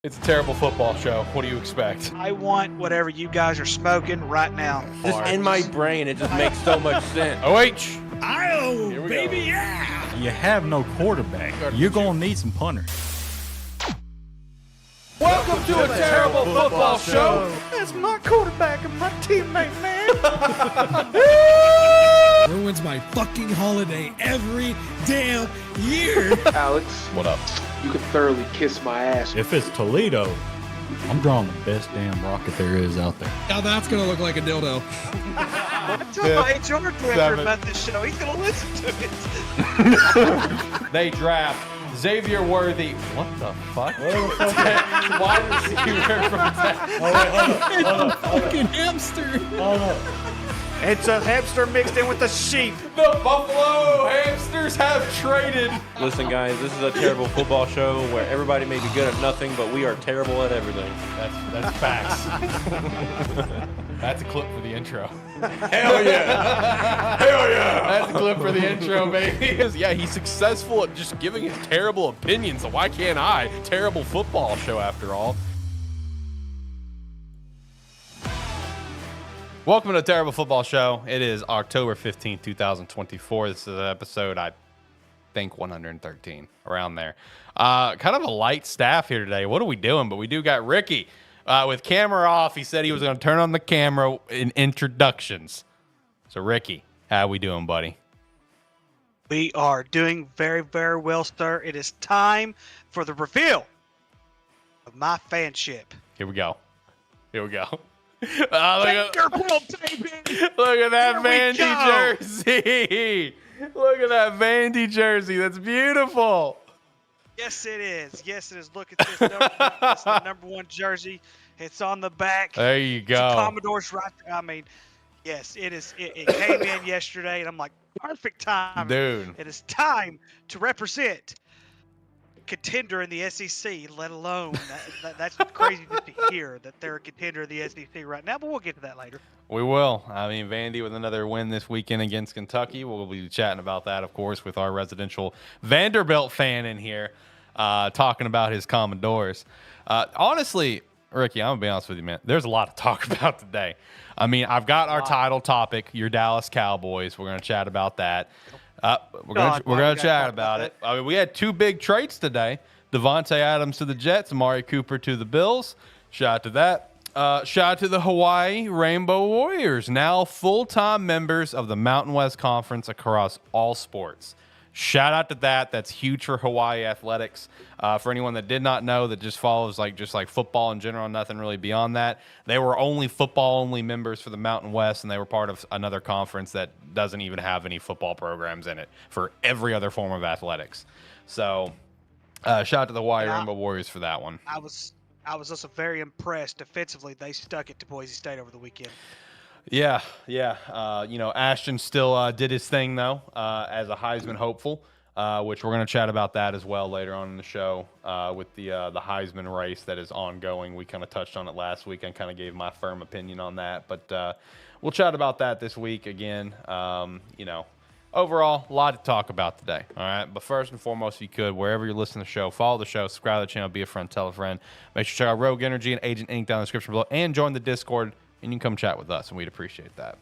It's a terrible football show. What do you expect? I want whatever you guys are smoking right now. Just in my brain, it just makes so much sense. OH! Io, baby, yeah! You have no quarterback. You're going to need some punters. Welcome to a terrible football show. That's my quarterback and my teammate, man. Ruins my fucking holiday every damn year. Alex, What up? you can thoroughly kiss my ass. If it's Toledo, I'm drawing the best damn rocket there is out there. Now that's gonna look like a dildo. Tell my HR director about this show. He's going to listen to it. They draft Xavier Worthy. What the fuck? Wide receiver from Texas. Fucking hamster. It's a hamster mixed in with a sheep. The Buffalo Hamsters have traded. Listen, guys, this is a terrible football show where everybody may be good at nothing, but we are terrible at everything. That's facts. That's a clip for the intro. Hell yeah! Hell yeah! That's a clip for the intro, baby. Yeah, he's successful at just giving his terrible opinions, so why can't I? Terrible football show, after all. Welcome to the Terrible Football Show. It is October 15th, 2024. This is an episode, I think, 113, around there. Kind of a light staff here today. What are we doing? But we do got Ricky with camera off. He said he was going to turn on the camera in introductions. So, Ricky, how we doing, buddy? We are doing very, very well, sir. It is time for the reveal of my fanship. Here we go. Here we go. Look at that Here we Vandy jersey. Look at that Vandy jersey. That's beautiful. Yes, it is. Yes, it is. Look at this. It's the number one jersey. It's on the back. There you The go. Commodores right there. I mean, yes, it is. It came in yesterday, and I'm like, perfect time. Dude. It is time to represent contender in the SEC, let alone that's crazy to hear that they're a contender in the SEC right now, but we'll get to that later. We will. I mean, Vandy with another win this weekend against Kentucky. We'll be chatting about that, of course, with our residential Vanderbilt fan in here, talking about his Commodores. Honestly, Ricky, I'm going to be honest with you, man. There's a lot to talk about today. I mean, I've got our title topic, your Dallas Cowboys. We're going to chat about that. We're going to chat about it. I mean, we had two big trades today. Devontae Adams to the Jets, Amari Cooper to the Bills. Shout out to that. Shout out to the Hawaii Rainbow Warriors, now full-time members of the Mountain West Conference across all sports. Shout out to that. That's huge for Hawaii athletics. For anyone that did not know, that just follows just like football in general, nothing really beyond that. They were only football-only members for the Mountain West, and they were part of another conference that doesn't even have any football programs in it for every other form of athletics. So, shout out to the Hawaii Rainbow Warriors for that one. I was also very impressed defensively. They stuck it to Boise State over the weekend. Yeah. Ashton still did his thing, though, as a Heisman hopeful, which we're going to chat about that as well later on in the show with the Heisman race that is ongoing. We kind of touched on it last week and kind of gave my firm opinion on that. But we'll chat about that this week again. Overall, a lot to talk about today. All right. But first and foremost, if you could, wherever you're listening to the show, follow the show, subscribe to the channel, be a friend, tell a friend. Make sure to check out Rogue Energy and Agent Inc. down in the description below and join the Discord. And you can come chat with us, and we'd appreciate that.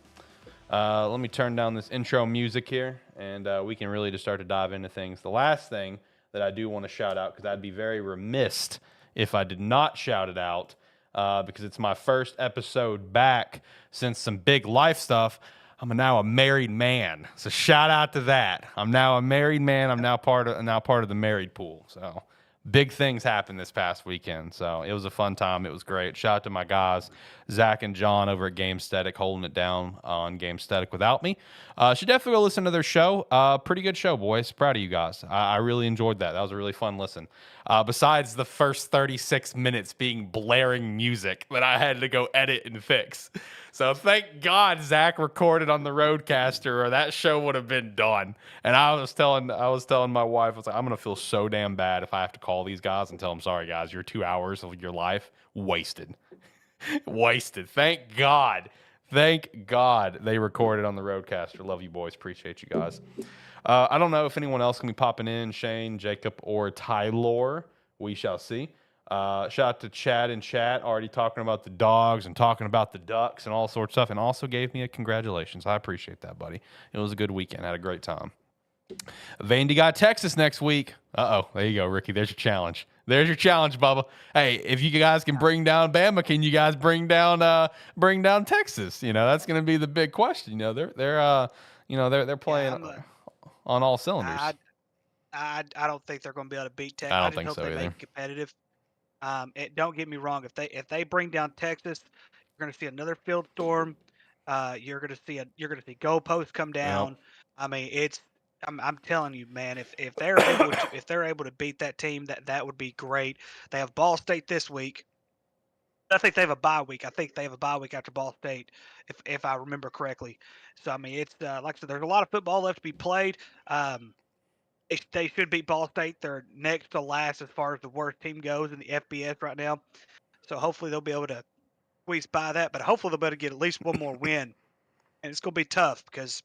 Let me turn down this intro music here, and we can really just start to dive into things. The last thing that I do want to shout out, because I'd be very remiss if I did not shout it out, because it's my first episode back since some big life stuff. I'm now a married man, so shout out to that. I'm now a married man. I'm now part of the married pool. So big things happened this past weekend, so it was a fun time. It was great. Shout out to my guys, Zach and John over at Gamesthetic, holding it down on Gamesthetic without me. Should definitely go listen to their show. Pretty good show, boys. Proud of you guys. I really enjoyed that. That was a really fun listen. Besides the first 36 minutes being blaring music that I had to go edit and fix. So thank God Zach recorded on the Roadcaster, or that show would have been done. And I was telling my wife, I was like, I'm gonna feel so damn bad if I have to call these guys and tell them, sorry guys, your 2 hours of your life wasted. Wasted. Thank God they recorded on the Roadcaster. Love you boys. Appreciate you guys. I don't know if anyone else can be popping in, Shane, Jacob, or Tyler. We shall see. Shout out to Chad in chat, already talking about the dogs and talking about the ducks and all sorts of stuff, and also gave me a congratulations. I appreciate that, buddy. It was a good weekend. Had a great time. Vandy got Texas next week. There you go, Ricky. There's your challenge. There's your challenge, Bubba. Hey, if you guys can bring down Bama, can you guys bring down Texas? You know, that's going to be the big question. You know, they're playing on all cylinders. I don't think they're going to be able to beat Texas. I I don't just think hope so they either. make it competitive. Don't get me wrong. If they bring down Texas, you're going to see another field storm. You're going to see goalposts come down. I mean, I'm telling you, man. If they're able to beat that team, that would be great. They have Ball State this week. I think they have a bye week. I think they have a bye week after Ball State, if I remember correctly. So I mean, it's like I said, there's a lot of football left to be played. They should beat Ball State. They're next to last as far as the worst team goes in the FBS right now. So hopefully they'll be able to squeeze by that. But hopefully they'll be able to get at least one more win. And it's going to be tough because,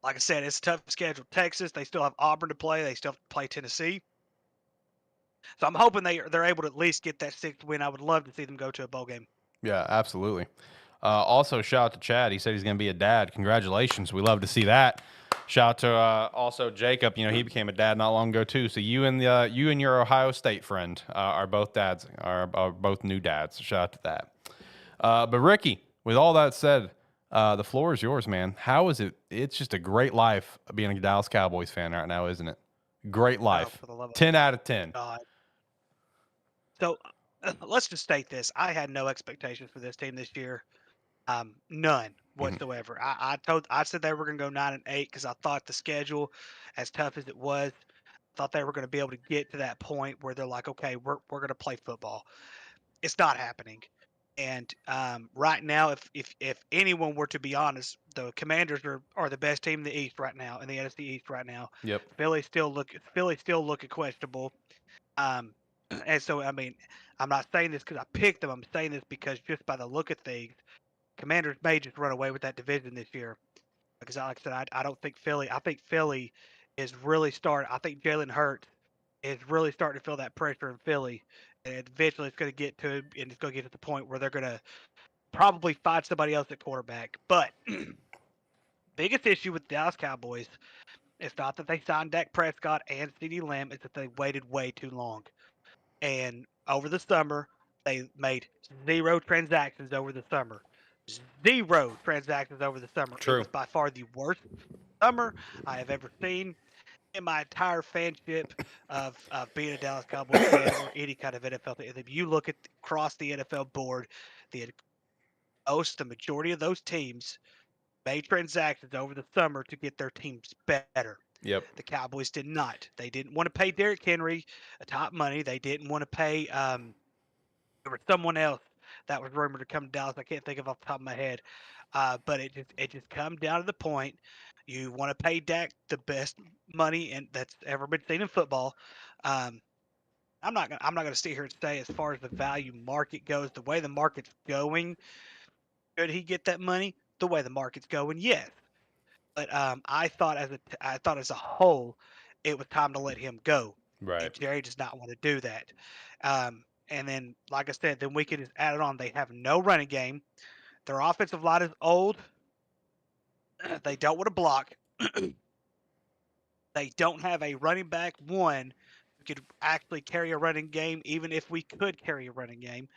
like I said, it's a tough schedule. Texas, they still have Auburn to play. They still have to play Tennessee. So I'm hoping they're able to at least get that sixth win. I would love to see them go to a bowl game. Yeah, absolutely. Also, shout out to Chad. He said he's going to be a dad. Congratulations. We love to see that. Shout out to also Jacob. You know, he became a dad not long ago too. So you and your Ohio State friend are both dads. Are both new dads. So shout out to that. But Ricky, with all that said, the floor is yours, man. How is it? It's just a great life being a Dallas Cowboys fan right now, isn't it? Great life. For the love of 10 out of 10. God. So let's just state this: I had no expectations for this team this year. None whatsoever. I said they were going to go 9-8 because I thought the schedule, as tough as it was, thought they were going to be able to get to that point where they're like, okay, we're going to play football. It's not happening. And right now, if anyone were to be honest, the Commanders are the best team in the East right now, in the NFC East right now. Yep. Philly's still looking questionable. And so I mean, I'm not saying this because I picked them. I'm saying this because just by the look of things, Commanders may just run away with that division this year. Because, like I said, I don't think Philly. I think Philly is really starting. I think Jalen Hurts is really starting to feel that pressure in Philly, and eventually it's going to get to, and it's going to get to the point where they're going to probably find somebody else at quarterback. But biggest issue with the Dallas Cowboys is not that they signed Dak Prescott and CeeDee Lamb; it's that they waited way too long. And over the summer, they made 0 transactions over the summer. 0 transactions over the summer. True. It was by far the worst summer I have ever seen in my entire fanship of being a Dallas Cowboys fan or any kind of NFL thing. If you look across the NFL board, the majority of those teams made transactions over the summer to get their teams better. Yep. The Cowboys did not. They didn't want to pay Derrick Henry top money. They didn't want to pay there was someone else that was rumored to come to Dallas. I can't think of off the top of my head. But it just comes down to the point. You want to pay Dak the best money and that's ever been seen in football. I'm not gonna sit here and say as far as the value market goes, the way the market's going, should he get that money? The way the market's going, yes. But I thought as a whole, it was time to let him go. Right. And Jerry does not want to do that. And then, like I said, then we can just add it on. They have no running game. Their offensive line is old. They don't want to block. They don't have a running back one who could actually carry a running game, even if we could carry a running game.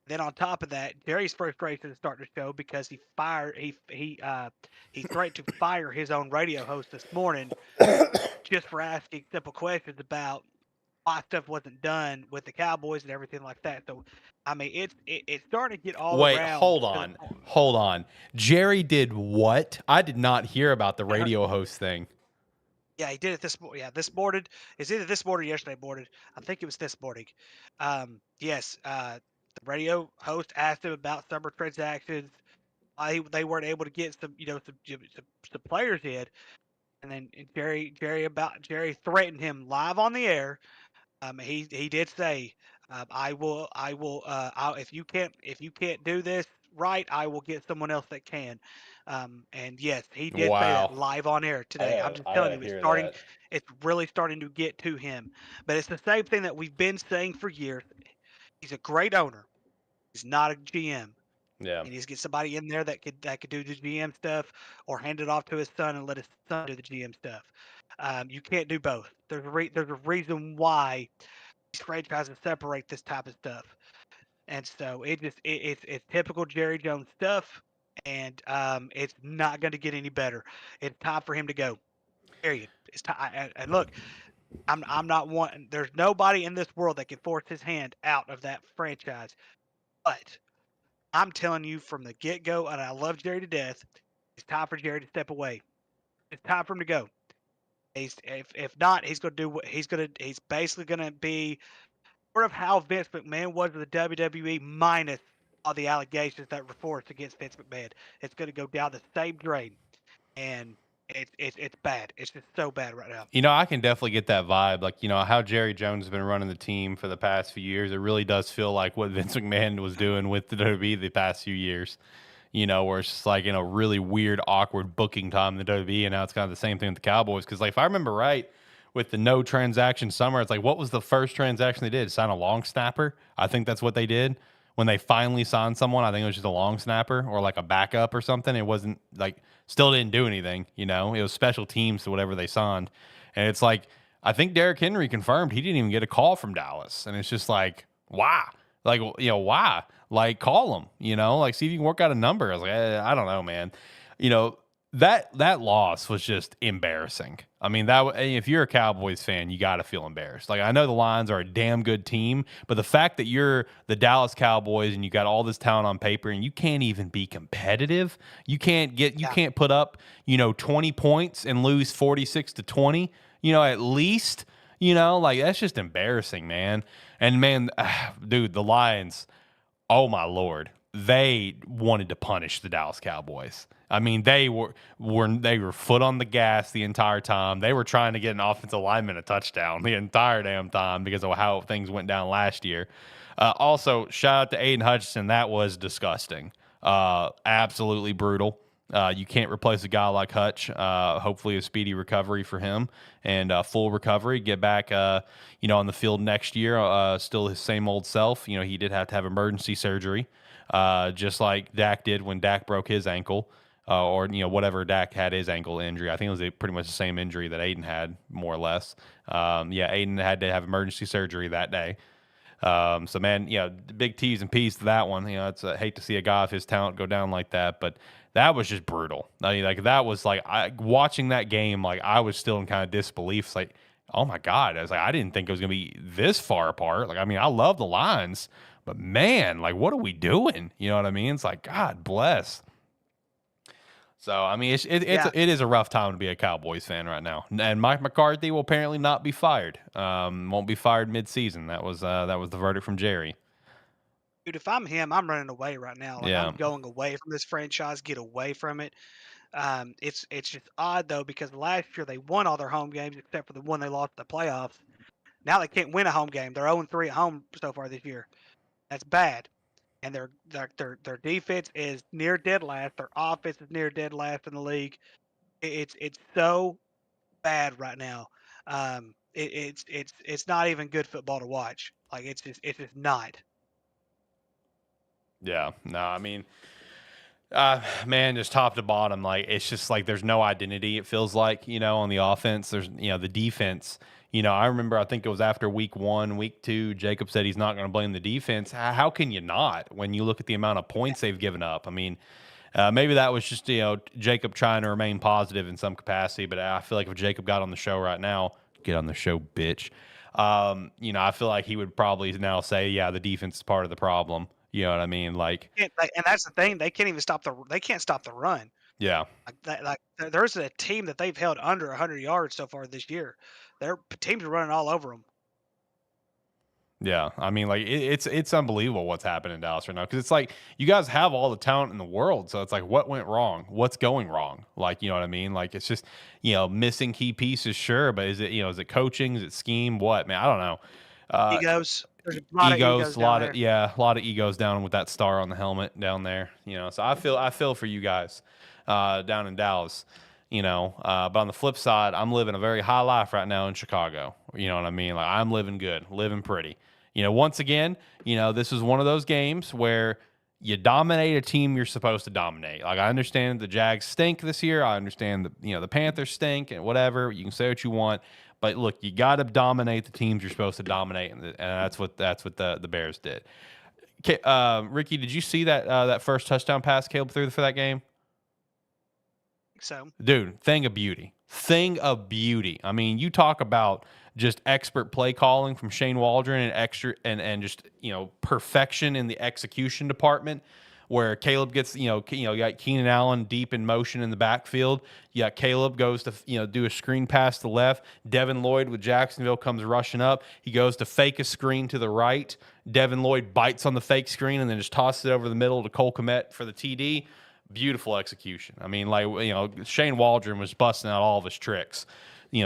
Then on top of that, Jerry's frustration is starting to show because he threatened to fire his own radio host this morning just for asking simple questions about why stuff wasn't done with the Cowboys and everything like that. So, I mean, it's starting to get all around. Wait, hold on. Jerry did what? I did not hear about the radio host thing. Yeah, he did it this morning. Yeah, this morning. It's either this morning or yesterday morning. I think it was this morning. Yes, the radio host asked him about summer transactions. They weren't able to get some players in, and then Jerry threatened him live on the air. He did say, if you can't do this right, I will get someone else that can. And yes, he did say that live on air today. I'm just telling you, it's really starting to get to him. But it's the same thing that we've been saying for years. He's a great owner. He's not a GM. Yeah. He needs to get somebody in there that could do the GM stuff, or hand it off to his son and let his son do the GM stuff. You can't do both. There's a reason why these franchises separate this type of stuff. And so it's typical Jerry Jones stuff, and it's not going to get any better. It's time for him to go. Period. It's time. And look, I'm not one. There's nobody in this world that can force his hand out of that franchise. But I'm telling you from the get go, and I love Jerry to death. It's time for Jerry to step away. It's time for him to go. If not, he's going to do what he's basically going to be sort of how Vince McMahon was with the WWE, minus all the allegations that were forced against Vince McMahon. It's going to go down the same drain, and it's bad. It's just so bad right now. You know, I can definitely get that vibe. Like, you know, how Jerry Jones has been running the team for the past few years. It really does feel like what Vince McMahon was doing with the WWE the past few years. You know, where it's just like in a really weird, awkward booking time in the WWE, and now it's kind of the same thing with the Cowboys. Because, like, if I remember right, with the no transaction summer, it's like, what was the first transaction they did? Sign a long snapper? I think that's what they did. When they finally signed someone, I think it was just a long snapper or like a backup or something. It wasn't like, still didn't do anything, you know? It was special teams to whatever they signed. And it's like, I think Derrick Henry confirmed he didn't even get a call from Dallas. And it's just like, why? Like, you know, why? Like, call him, you know? Like, see if you can work out a number. I was like, I don't know, man. You know, that loss was just embarrassing. I mean, if you're a Cowboys fan, you got to feel embarrassed. Like, I know the Lions are a damn good team, but the fact that you're the Dallas Cowboys and you got all this talent on paper and you can't even be competitive, you can't put up, you know, 20 points and lose 46-20, you know, at least, you know, like, that's just embarrassing, man. And man, dude, the Lions, oh my Lord, they wanted to punish the Dallas Cowboys. I mean, they were foot on the gas the entire time. They were trying to get an offensive lineman a touchdown the entire damn time because of how things went down last year. Also, shout out to Aiden Hutchinson. That was disgusting. Absolutely brutal. You can't replace a guy like Hutch. Hopefully a speedy recovery for him and full recovery. Get back, you know, on the field next year. Still his same old self. You know, he did have to have emergency surgery, just like Dak did when Dak broke his ankle. Or, you know, whatever Dak had his ankle injury. I think it was pretty much the same injury that Aiden had, more or less. Yeah, Aiden had to have emergency surgery that day. So, man, yeah, big T's and P's to that one. You know, I hate to see a guy of his talent go down like that, but that was just brutal. I mean, like, that was like, watching that game, like, I was still in kind of disbelief. It's like, oh my God. I was like, I didn't think it was going to be this far apart. Like, I mean, I love the Lions, but man, like, what are we doing? You know what I mean? It's like, God bless. So, I mean, it is a rough time to be a Cowboys fan right now. And Mike McCarthy will apparently not be fired. Won't be fired mid-season. That was the verdict from Jerry. Dude, if I'm him, I'm running away right now. Like, Yeah. I'm going away from this franchise, get away from it. It's just odd, though, because last year they won all their home games except for the one they lost in the playoffs. Now they can't win a home game. They're 0-3 at home so far this year. That's bad. And their defense is near dead last. Their offense is near dead last in the league. It's so bad right now. It's not even good football to watch. Like, it's just not. Yeah. No, I mean, man, just top to bottom, like, it's just like there's no identity, it feels like, you know, on the offense. There's, you know, the defense. You know, I remember, I think it was after week 1, week 2, Jacob said he's not going to blame the defense. How can you not when you look at the amount of points they've given up? I mean, maybe that was just, you know, Jacob trying to remain positive in some capacity, but I feel like if Jacob got on the show right now, get on the show, bitch. You know, I feel like he would probably now say, yeah, the defense is part of the problem. You know what I mean? Like, And that's the thing. They can't even stop the run. yeah. Like there's a team that they've held under 100 yards so far this year. Their teams are running all over them. Yeah, I mean, like, it's unbelievable what's happening in Dallas right now, because it's like you guys have all the talent in the world, so it's like, what went wrong? What's going wrong? Like, you know what I mean? Like, it's just, you know, missing key pieces, sure, but is it coaching? Is it scheme? What, man? I don't know. Egos. There's a lot of egos a lot of egos down with that star on the helmet down there. You know, so I feel for you guys. down in Dallas. But on the flip side, I'm living a very high life right now in Chicago. You know what I mean? Like, I'm living good, living pretty. Once again, this is one of those games where you dominate a team you're supposed to dominate. Like, I understand the Jags stink this year. I understand the Panthers stink and whatever. You can say what you want, but look, you got to dominate the teams you're supposed to dominate, and that's what the Bears did. Okay, Ricky, did you see that first touchdown pass Caleb threw for that game? So, dude, thing of beauty. I mean, you talk about just expert play calling from Shane Waldron and just perfection in the execution department, where Caleb gets you got Keenan Allen deep in motion in the backfield. You got Caleb goes to do a screen pass to the left. Devin Lloyd with Jacksonville comes rushing up. He goes to fake a screen to the right. Devin Lloyd bites on the fake screen and then just tosses it over the middle to Cole Kmet for the TD. Beautiful execution. I mean, Shane Waldron was busting out all of his tricks,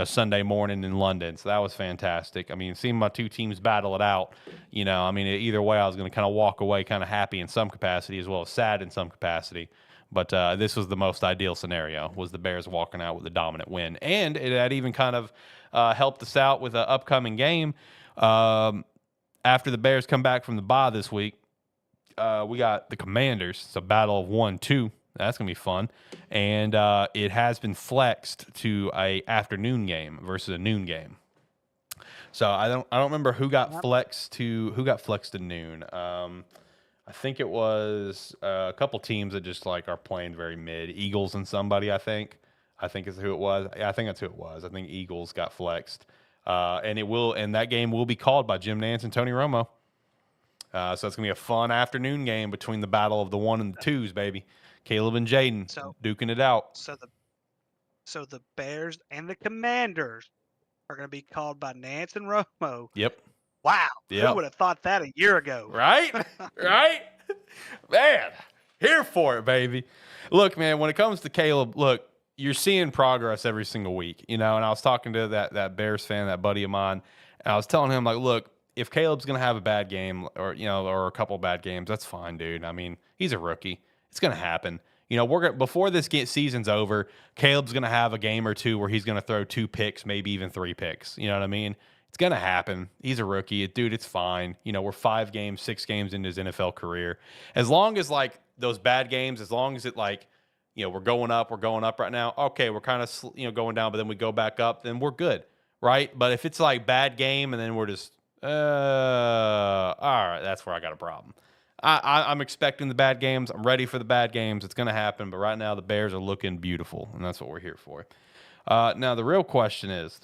Sunday morning in London. So that was fantastic. I mean, seeing my two teams battle it out, I mean, either way, I was going to kind of walk away kind of happy in some capacity as well as sad in some capacity. But this was the most ideal scenario, was the Bears walking out with a dominant win. And it had even kind of helped us out with an upcoming game. After the Bears come back from the bye this week, we got the Commanders. It's a battle of 1-2. That's going to be fun. And it has been flexed to a afternoon game versus a noon game. So I don't remember who got flexed to noon. I think it was a couple teams that just are playing very mid. Eagles and somebody, I think is who it was. I think that's who it was. I think Eagles got flexed. And that game will be called by Jim Nantz and Tony Romo. So it's going to be a fun afternoon game between the battle of the 1 and the 2s, baby. Caleb and Jaden duking it out. So the Bears and the Commanders are going to be called by Nantz and Romo. Yep. Wow. Yep. Who would have thought that a year ago? Right? Right? Man, here for it, baby. Look, man, when it comes to Caleb, look, you're seeing progress every single week, and I was talking to that Bears fan, that buddy of mine, and I was telling him, look, if Caleb's going to have a bad game or a couple of bad games, that's fine, dude. I mean, he's a rookie. It's going to happen. Before this season's over, Caleb's going to have a game or two where he's going to throw 2 picks, maybe even 3 picks. You know what I mean? It's going to happen. He's a rookie. Dude, it's fine. We're 5 games, 6 games into his NFL career. As long as, those bad games, as long as it, we're going up right now. Okay, we're kind of, going down, but then we go back up, then we're good, right? But if it's, bad game and then we're just, all right, that's where I got a problem. I'm expecting the bad games. I'm ready for the bad games. It's going to happen. But right now, the Bears are looking beautiful, and that's what we're here for. Now, the real question is,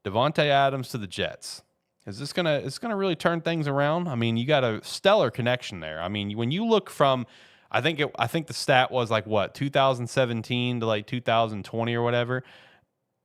Devontae Adams to the Jets. Is this gonna really turn things around? I mean, you got a stellar connection there. I mean, when you look from, I think the stat was 2017 to 2020 or whatever.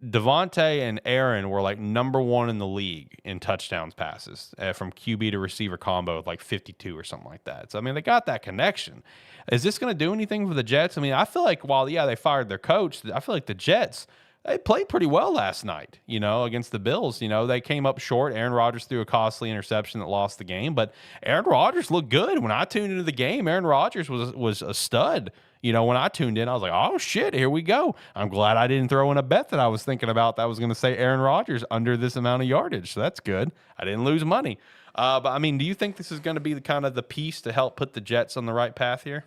Devontae and Aaron were number 1 in the league in touchdowns passes from QB to receiver combo with 52 or something like that. So, I mean, they got that connection. Is this going to do anything for the Jets? I mean, I feel like while, they fired their coach, I feel like the Jets, they played pretty well last night, against the Bills. They came up short. Aaron Rodgers threw a costly interception that lost the game, but Aaron Rodgers looked good. When I tuned into the game, Aaron Rodgers was a stud. When I tuned in, I was like, oh, shit, here we go. I'm glad I didn't throw in a bet that I was thinking about that was going to say Aaron Rodgers under this amount of yardage. So that's good. I didn't lose money. But, I mean, do you think this is going to be the piece to help put the Jets on the right path here?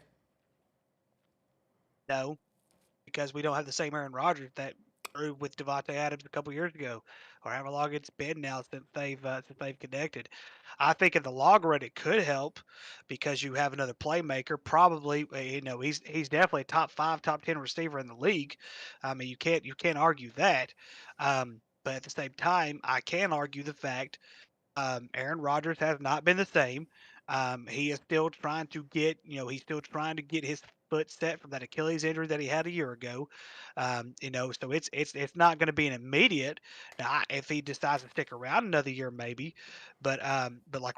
No, because we don't have the same Aaron Rodgers that threw with Devontae Adams a couple years ago, or however long it's been now since they've connected. I think in the long run it could help because you have another playmaker. Probably, he's definitely a top 5, top 10 receiver in the league. I mean, you can't argue that. But at the same time, I can argue the fact Aaron Rodgers has not been the same. He is still trying to get, his foot set from that Achilles injury that he had a year ago. So it's not going to be an immediate. Now, if he decides to stick around another year, maybe, but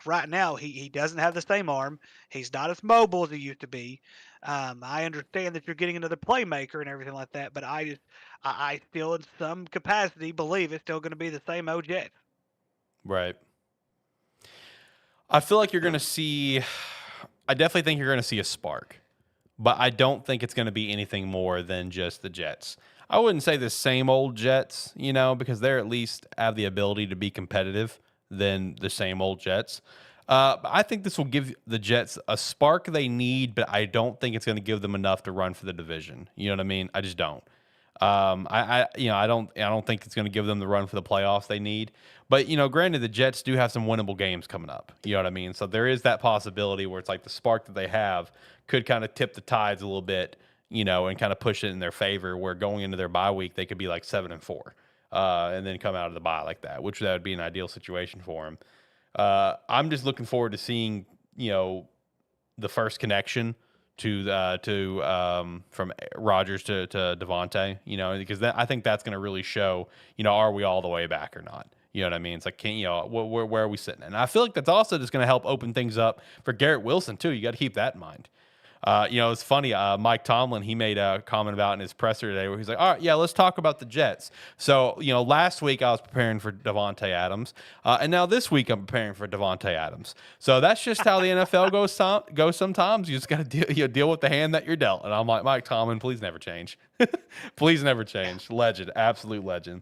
right now, he doesn't have the same arm. He's not as mobile as he used to be. I understand that you're getting another playmaker and everything like that, but I still, in some capacity, believe it's still going to be the same old Jets. Right. I feel like you're going to see. I definitely think you're going to see a spark. but I don't think it's going to be anything more than just the Jets. I wouldn't say the same old Jets, because they're at least have the ability to be competitive than the same old Jets. I think this will give the Jets a spark they need, but I don't think it's going to give them enough to run for the division. You know what I mean? I just don't. I don't think it's going to give them the run for the playoffs they need. But granted, the Jets do have some winnable games coming up. You know what I mean? So there is that possibility where it's like the spark that they have could kind of tip the tides a little bit, and kind of push it in their favor. Where going into their bye week, they could be like 7-4, and then come out of the bye like that, which that would be an ideal situation for them. I'm just looking forward to seeing the first connection from Rodgers to Devontae, because I think that's going to really show, are we all the way back or not? You know what I mean? It's like, where are we sitting? And I feel like that's also just going to help open things up for Garrett Wilson too. You got to keep that in mind. It's funny. Mike Tomlin, he made a comment about in his presser today where he's like, all right, yeah, let's talk about the Jets. So, last week I was preparing for Devontae Adams, and now this week I'm preparing for Devontae Adams. So that's just how the NFL goes sometimes. You just got to deal with the hand that you're dealt. And I'm like, Mike Tomlin, please never change. Please never change. Legend, absolute legend.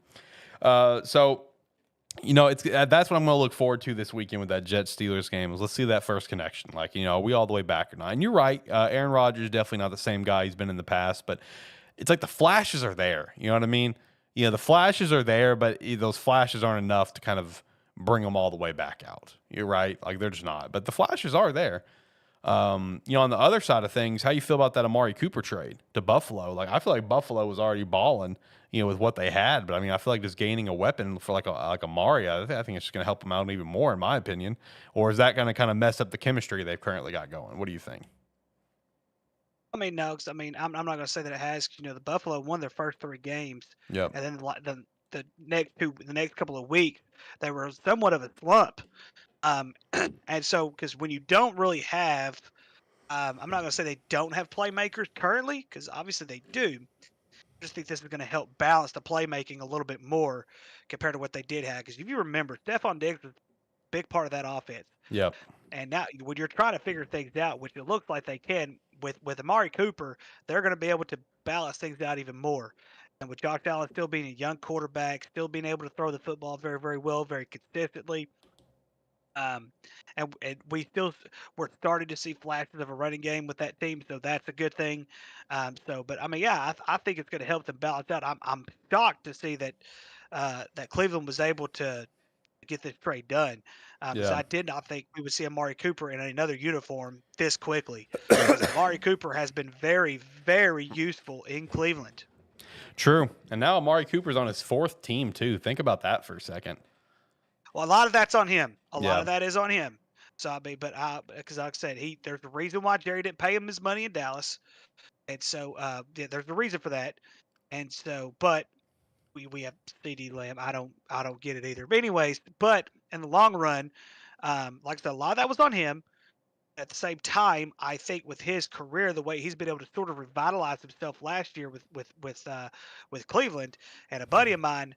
It's that's what I'm going to look forward to this weekend with that Jets-Steelers game is let's see that first connection. Like, are we all the way back or not? And you're right. Aaron Rodgers is definitely not the same guy he's been in the past, but it's like the flashes are there. You know what I mean? The flashes are there, but those flashes aren't enough to kind of bring them all the way back out. You're right. Like, they're just not. But the flashes are there. On the other side of things, how you feel about that Amari Cooper trade to Buffalo? Like, I feel like Buffalo was already balling, with what they had. But I mean, I feel like just gaining a weapon for like Amari, I think it's just going to help them out even more, in my opinion. Or is that going to kind of mess up the chemistry they've currently got going? What do you think? I mean, no, because I'm not going to say that it has. The Buffalo won their first 3 games. Yep. And then the next couple of weeks, they were somewhat of a slump. And so, because when you don't really have, I'm not going to say they don't have playmakers currently, because obviously they do. I just think this is going to help balance the playmaking a little bit more compared to what they did have. Because if you remember, Stephon Diggs was a big part of that offense. Yep. And now, when you're trying to figure things out, which it looks like they can with Amari Cooper, they're going to be able to balance things out even more. And with Josh Allen still being a young quarterback, still being able to throw the football very, very well, very consistently. And we're starting to see flashes of a running game with that team, so that's a good thing. But I mean, yeah, I think it's going to help them balance out. I'm shocked to see that Cleveland was able to get this trade done. Because I did not think we would see Amari Cooper in another uniform this quickly. Because Amari Cooper has been very, very useful in Cleveland. True, and now Amari Cooper's on his 4th team too. Think about that for a second. Well, a lot of that's on him. A lot of that is on him. So I mean, because like I said, there's a reason why Jerry didn't pay him his money in Dallas, and so there's a reason for that. And so, but we have CD Lamb. I don't get it either. But anyways, but in the long run, like I said, a lot of that was on him. At the same time, I think with his career, the way he's been able to sort of revitalize himself last year with Cleveland, and a buddy of mine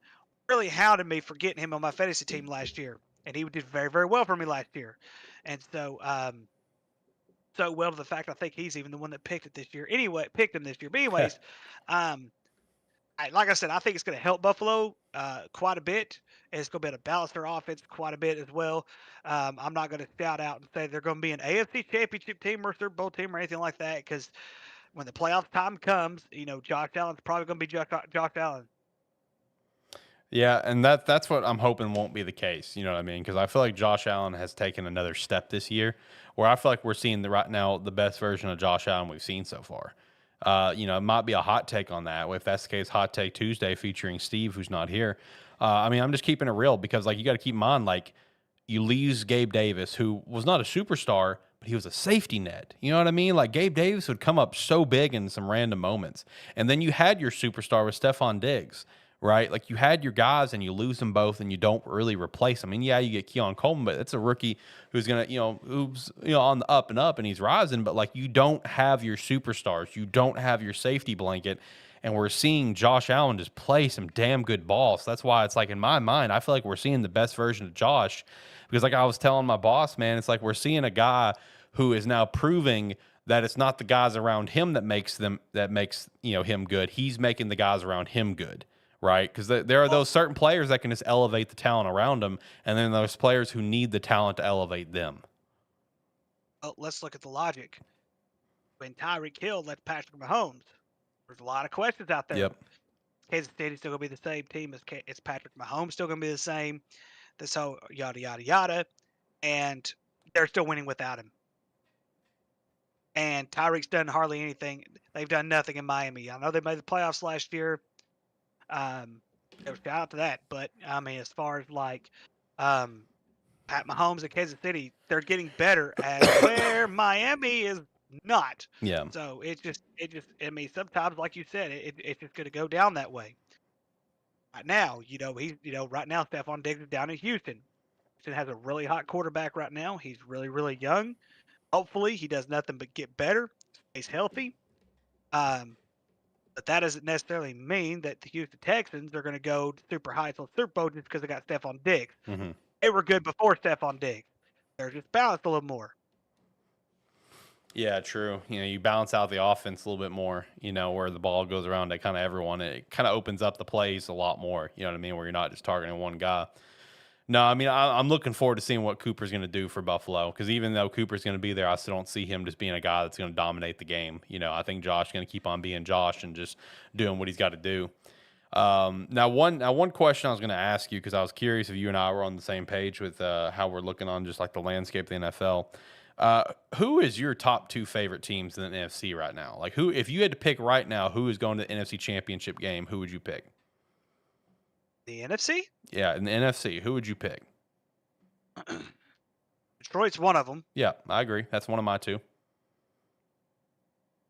really hounded me for getting him on my fantasy team last year, and he did very, very well for me last year. And so, so well to the fact I think he's even the one that picked him this year. But anyways, like I said, I think it's going to help Buffalo quite a bit. And it's going to be able to balance their offense quite a bit as well. I'm not going to shout out and say they're going to be an AFC Championship team or Super Bowl team or anything like that, because when the playoff time comes, Josh Allen's probably going to be Josh Allen. Yeah, and that's what I'm hoping won't be the case. You know what I mean? Because I feel like Josh Allen has taken another step this year, where I feel like we're seeing right now the best version of Josh Allen we've seen so far. It might be a hot take on that. If that's the case, Hot Take Tuesday featuring Steve, who's not here. I mean, I'm just keeping it real because, like, you got to keep in mind, like, you lose Gabe Davis, who was not a superstar, but he was a safety net. You know what I mean? Like, Gabe Davis would come up so big in some random moments. And then you had your superstar with Stephon Diggs, right? Like, you had your guys and you lose them both and you don't really replace them. I mean, yeah, you get Keon Coleman, but it's a rookie who's going to, who's on the up and up and he's rising, but, like, you don't have your superstars. You don't have your safety blanket. And we're seeing Josh Allen just play some damn good ball. So that's why it's like, in my mind, I feel like we're seeing the best version of Josh. Because, like I was telling my boss, man, it's like we're seeing a guy who is now proving that it's not the guys around him that makes him good. He's making the guys around him good, right? Because there are those certain players that can just elevate the talent around them, and then there's players who need the talent to elevate them. Well, let's look at the logic. When Tyreek Hill left Patrick Mahomes, there's a lot of questions out there. Yep. Kansas City's still going to be the same team. Is Patrick Mahomes still going to be the same? This whole yada, yada, yada. And they're still winning without him. And Tyreek's done hardly anything. They've done nothing in Miami. I know they made the playoffs last year. Shout out to that. But, I mean, as far as like Pat Mahomes at Kansas City, they're getting better at where Miami is not. Yeah. So it just, I mean, sometimes, like you said, it's just going to go down that way. Right now, right now, Stephon Diggs is down in Houston. Houston has a really hot quarterback right now. He's really, really young. Hopefully, he does nothing but get better, stays healthy. But that doesn't necessarily mean that the Houston Texans are going to go super high to the Super Bowl just because they got Stephon Diggs. Mm-hmm. They were good before Stephon Diggs. They're just balanced a little more. Yeah, true. You balance out the offense a little bit more, where the ball goes around to kind of everyone. It kind of opens up the plays a lot more, you know what I mean, where you're not just targeting one guy. No, I mean, I'm looking forward to seeing what Cooper's going to do for Buffalo, because even though Cooper's going to be there, I still don't see him just being a guy that's going to dominate the game. I think Josh is going to keep on being Josh and just doing what he's got to do. Now, one question I was going to ask you, because I was curious if you and I were on the same page with how we're looking on just like the landscape of the NFL. Who is your top two favorite teams in the NFC right now? Like, who, if you had to pick right now, who is going to the NFC Championship game, who would you pick? The NFC? Yeah, in the NFC, who would you pick? Detroit's one of them. Yeah, I agree. That's one of my two.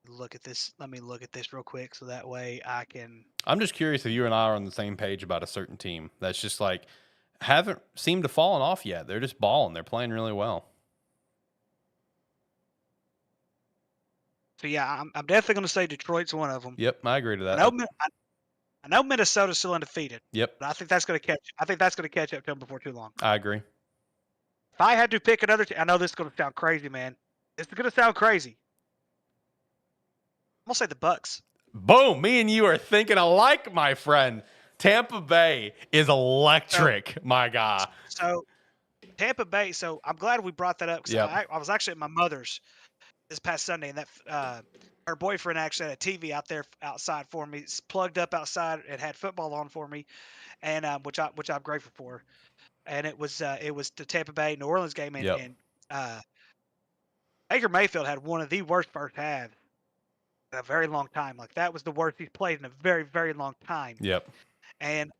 Look at this. Let me look at this real quick so that way I can. I'm just curious if you and I are on the same page about a certain team that's just like haven't seemed to fallen off yet. They're just balling. They're playing really well. So yeah, I'm definitely going to say Detroit's one of them. Yep, I agree to that. I know Minnesota's still undefeated. Yep. But I think that's going to catch up to them before too long. I agree. If I had to pick another team, I know this is going to sound crazy, man. This is going to sound crazy. I'm going to say the Bucks. Boom! Me and you are thinking alike, my friend. Tampa Bay is electric, my guy. So Tampa Bay. So I'm glad we brought that up because I was actually at my mother's this past Sunday, and that her boyfriend actually had a TV outside for me. It's plugged up outside. It had football on for me, and which I'm grateful for. And it was the Tampa Bay New Orleans game, and Baker Mayfield had one of the worst first halves in a very long time. Like, that was the worst he's played in a very, very long time. Yep. And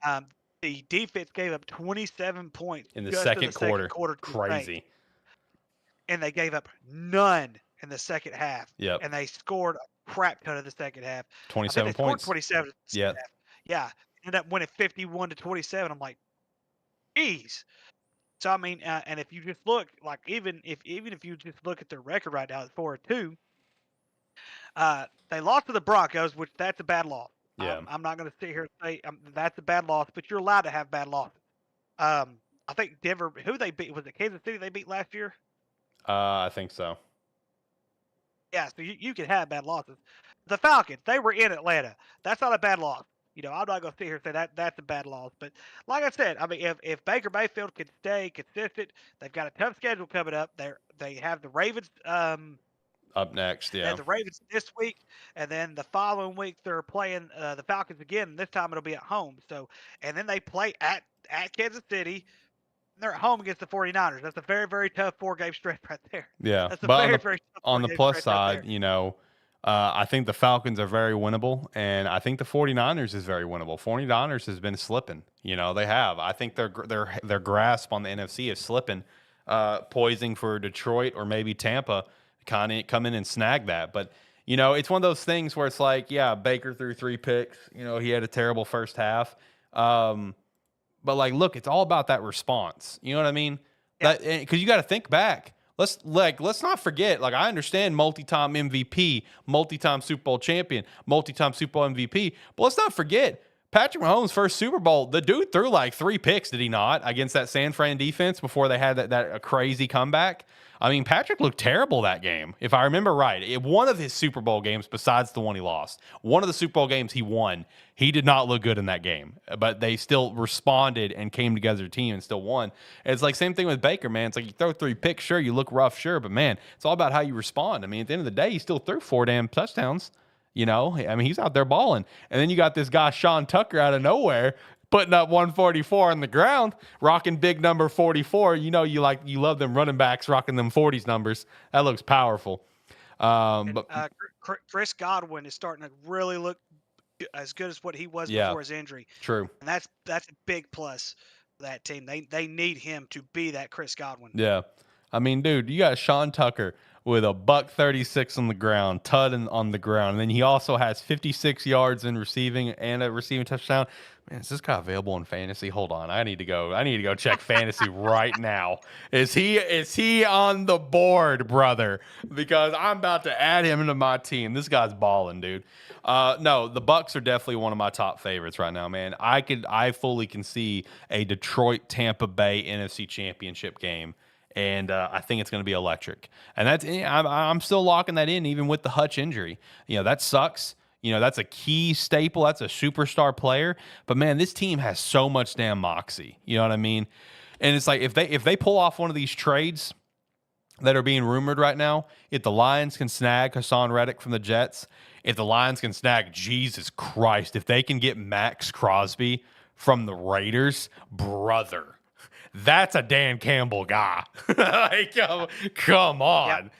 the defense gave up 27 points in the second quarter. Crazy. And they gave up none in the second half. Yep. And they scored a crap ton of the second half. 27 points. 27. Yeah. Yeah. Ended up winning 51-27. I'm like, geez. So I mean, and if you just look, like, even if you just look at their record right now, it's 4-2. They lost to the Broncos, which that's a bad loss. Yeah. I'm not going to sit here and say that's a bad loss, but you're allowed to have bad losses. I think Denver, who they beat, was it Kansas City they beat last year? I think so. Yeah, so you can have bad losses. The Falcons, they were in Atlanta. That's not a bad loss. I'm not going to sit here and say that's a bad loss. But like I said, I mean, if Baker Mayfield can stay consistent, they've got a tough schedule coming up. They have the Ravens up next, yeah. And the Ravens this week, and then the following week they're playing the Falcons again. And this time it'll be at home. So, and then they play at Kansas City. And they're at home against the 49ers. That's a very, very tough 4-game stretch right there. Yeah, that's but very on the plus side, I think the Falcons are very winnable, and I think the 49ers is very winnable. 49ers has been slipping. They have. I think their grasp on the NFC is slipping, poising for Detroit or maybe Tampa kind of come in and snag that. But, it's one of those things where it's like, yeah, Baker threw 3 picks. He had a terrible first half. But, like, look, it's all about that response. You know what I mean? Yeah. Because you got to think back. Let's not forget. Like, I understand multi-time MVP, multi-time Super Bowl champion, multi-time Super Bowl MVP, but let's not forget Patrick Mahomes' first Super Bowl, the dude threw like 3 picks, did he not, against that San Fran defense before they had that crazy comeback? I mean, Patrick looked terrible that game, if I remember right. One of his Super Bowl games, besides the one he lost, one of the Super Bowl games he won, he did not look good in that game. But they still responded and came together as a team and still won. And it's like same thing with Baker, man. It's like you throw 3 picks, sure, you look rough, sure, but man, it's all about how you respond. I mean, at the end of the day, he still threw 4 damn touchdowns. You know, I mean, he's out there balling. And then you got this guy, Sean Tucker, out of nowhere, putting up 144 on the ground, rocking big number 44. You know, you love them running backs rocking them 40s numbers. That looks powerful. But Chris Godwin is starting to really look as good as what he was Yeah. before his injury. True. And that's a big plus for that team. They need him to be that Chris Godwin. Yeah. I mean, dude, you got Sean Tucker with a $136 on the ground, on the ground. And then he also has 56 yards in receiving and a receiving touchdown. Man, is this guy available in fantasy? Hold on. I need to go check fantasy right now. Is he on the board, brother? Because I'm about to add him into my team. This guy's balling, dude. No, the Bucs are definitely one of my top favorites right now, man. I fully can see a Detroit Tampa Bay NFC Championship game. And I think it's going to be electric. And I'm still locking that in, even with the Hutch injury. You know, that sucks. You know, that's a key staple. That's a superstar player. But man, this team has so much damn moxie. You know what I mean? And it's like if they pull off one of these trades that are being rumored right now, if the Lions can snag Hassan Reddick from the Jets, if the Lions can snag, Jesus Christ, if they can get Max Crosby from the Raiders, brother. That's a Dan Campbell guy. Like, come on.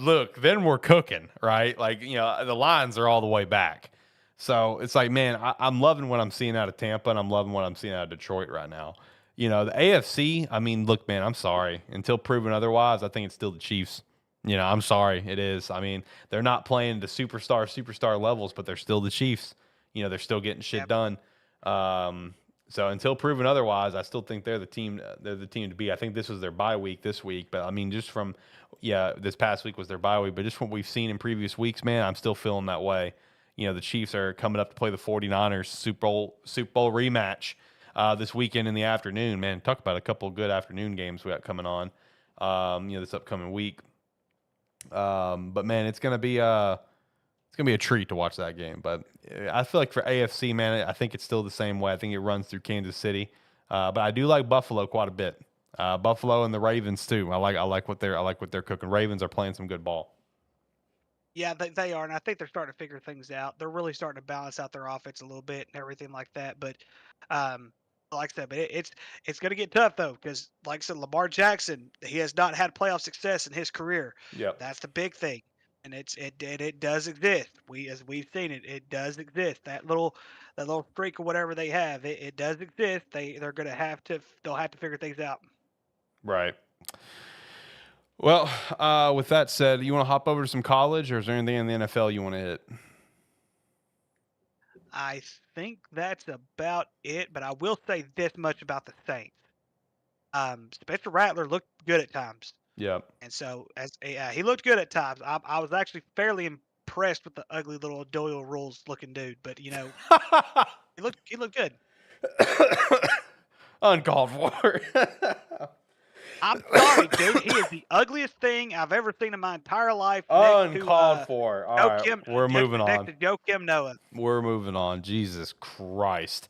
Look, then we're cooking, right? Like, you know, the Lions are all the way back. So it's like, man, I'm loving what I'm seeing out of Tampa, and I'm loving what I'm seeing out of Detroit right now. You know, the AFC, I mean, look, man, I'm sorry. Until proven otherwise, I think it's still the Chiefs. You know, I'm sorry. It is. I mean, they're not playing the superstar levels, but they're still the Chiefs. You know, they're still getting shit done. So until proven otherwise, I still think they're the team. They're the team to be. I think this was their bye week this week, but I mean, just from this past week was their bye week. But just from what we've seen in previous weeks, man, I'm still feeling that way. You know, the Chiefs are coming up to play the 49ers Super Bowl rematch this weekend in the afternoon. Man, talk about a couple of good afternoon games we got coming on. You know, this upcoming week. But man, it's gonna be a treat to watch that game. But I feel like for AFC, man, I think it's still the same way. I think it runs through Kansas City. But I do like Buffalo quite a bit. Buffalo and the Ravens too. I like what they're cooking. Ravens are playing some good ball. Yeah, they are, and I think they're starting to figure things out. They're really starting to balance out their offense a little bit and everything like that. But like I said, but it's going to get tough though, because like I said, Lamar Jackson, he has not had playoff success in his career. Yep. That's the big thing. And it does exist. As we've seen it does exist. That little streak or whatever they have, it does exist. They'll have to figure things out. Right. Well, with that said, you want to hop over to some college, or is there anything in the NFL you want to hit? I think that's about it. But I will say this much about the Saints. Spencer Rattler looked good at times. Yep. And so he looked good at times. I was actually fairly impressed with the ugly little Doyle Rules looking dude, but you know, he looked good. Uncalled for. I'm sorry, dude. He is the ugliest thing I've ever seen in my entire life. Uncalled for. All right, we're moving next on. to Joe Kim Noah. We're moving on. Jesus Christ.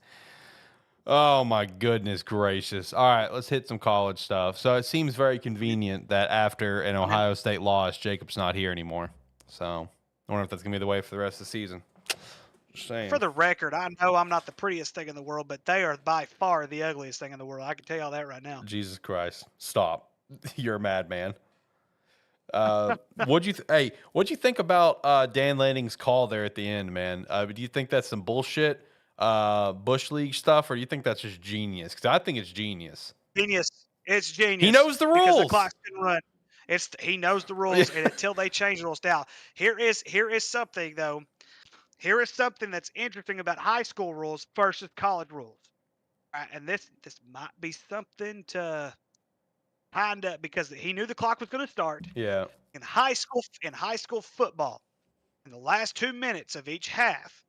Oh, my goodness gracious. All right, let's hit some college stuff. So it seems very convenient that after an Ohio State loss, Jacob's not here anymore. So I wonder if that's going to be the way for the rest of the season. Just saying. For the record, I know I'm not the prettiest thing in the world, but they are by far the ugliest thing in the world. I can tell you all that right now. Jesus Christ. Stop. You're a madman. What'd you think about Dan Lanning's call there at the end, man? Do you think that's some bullshit? Bush League stuff, or do you think that's just genius? Because I think it's genius. Genius. It's genius. He knows the rules. Because the clock's been run. He knows the rules, and until they change the rules. Now, here is something though. Here is something that's interesting about high school rules versus college rules. All right, and this might be something to kind of, because he knew the clock was going to start. Yeah. In high school football, in the last 2 minutes of each half,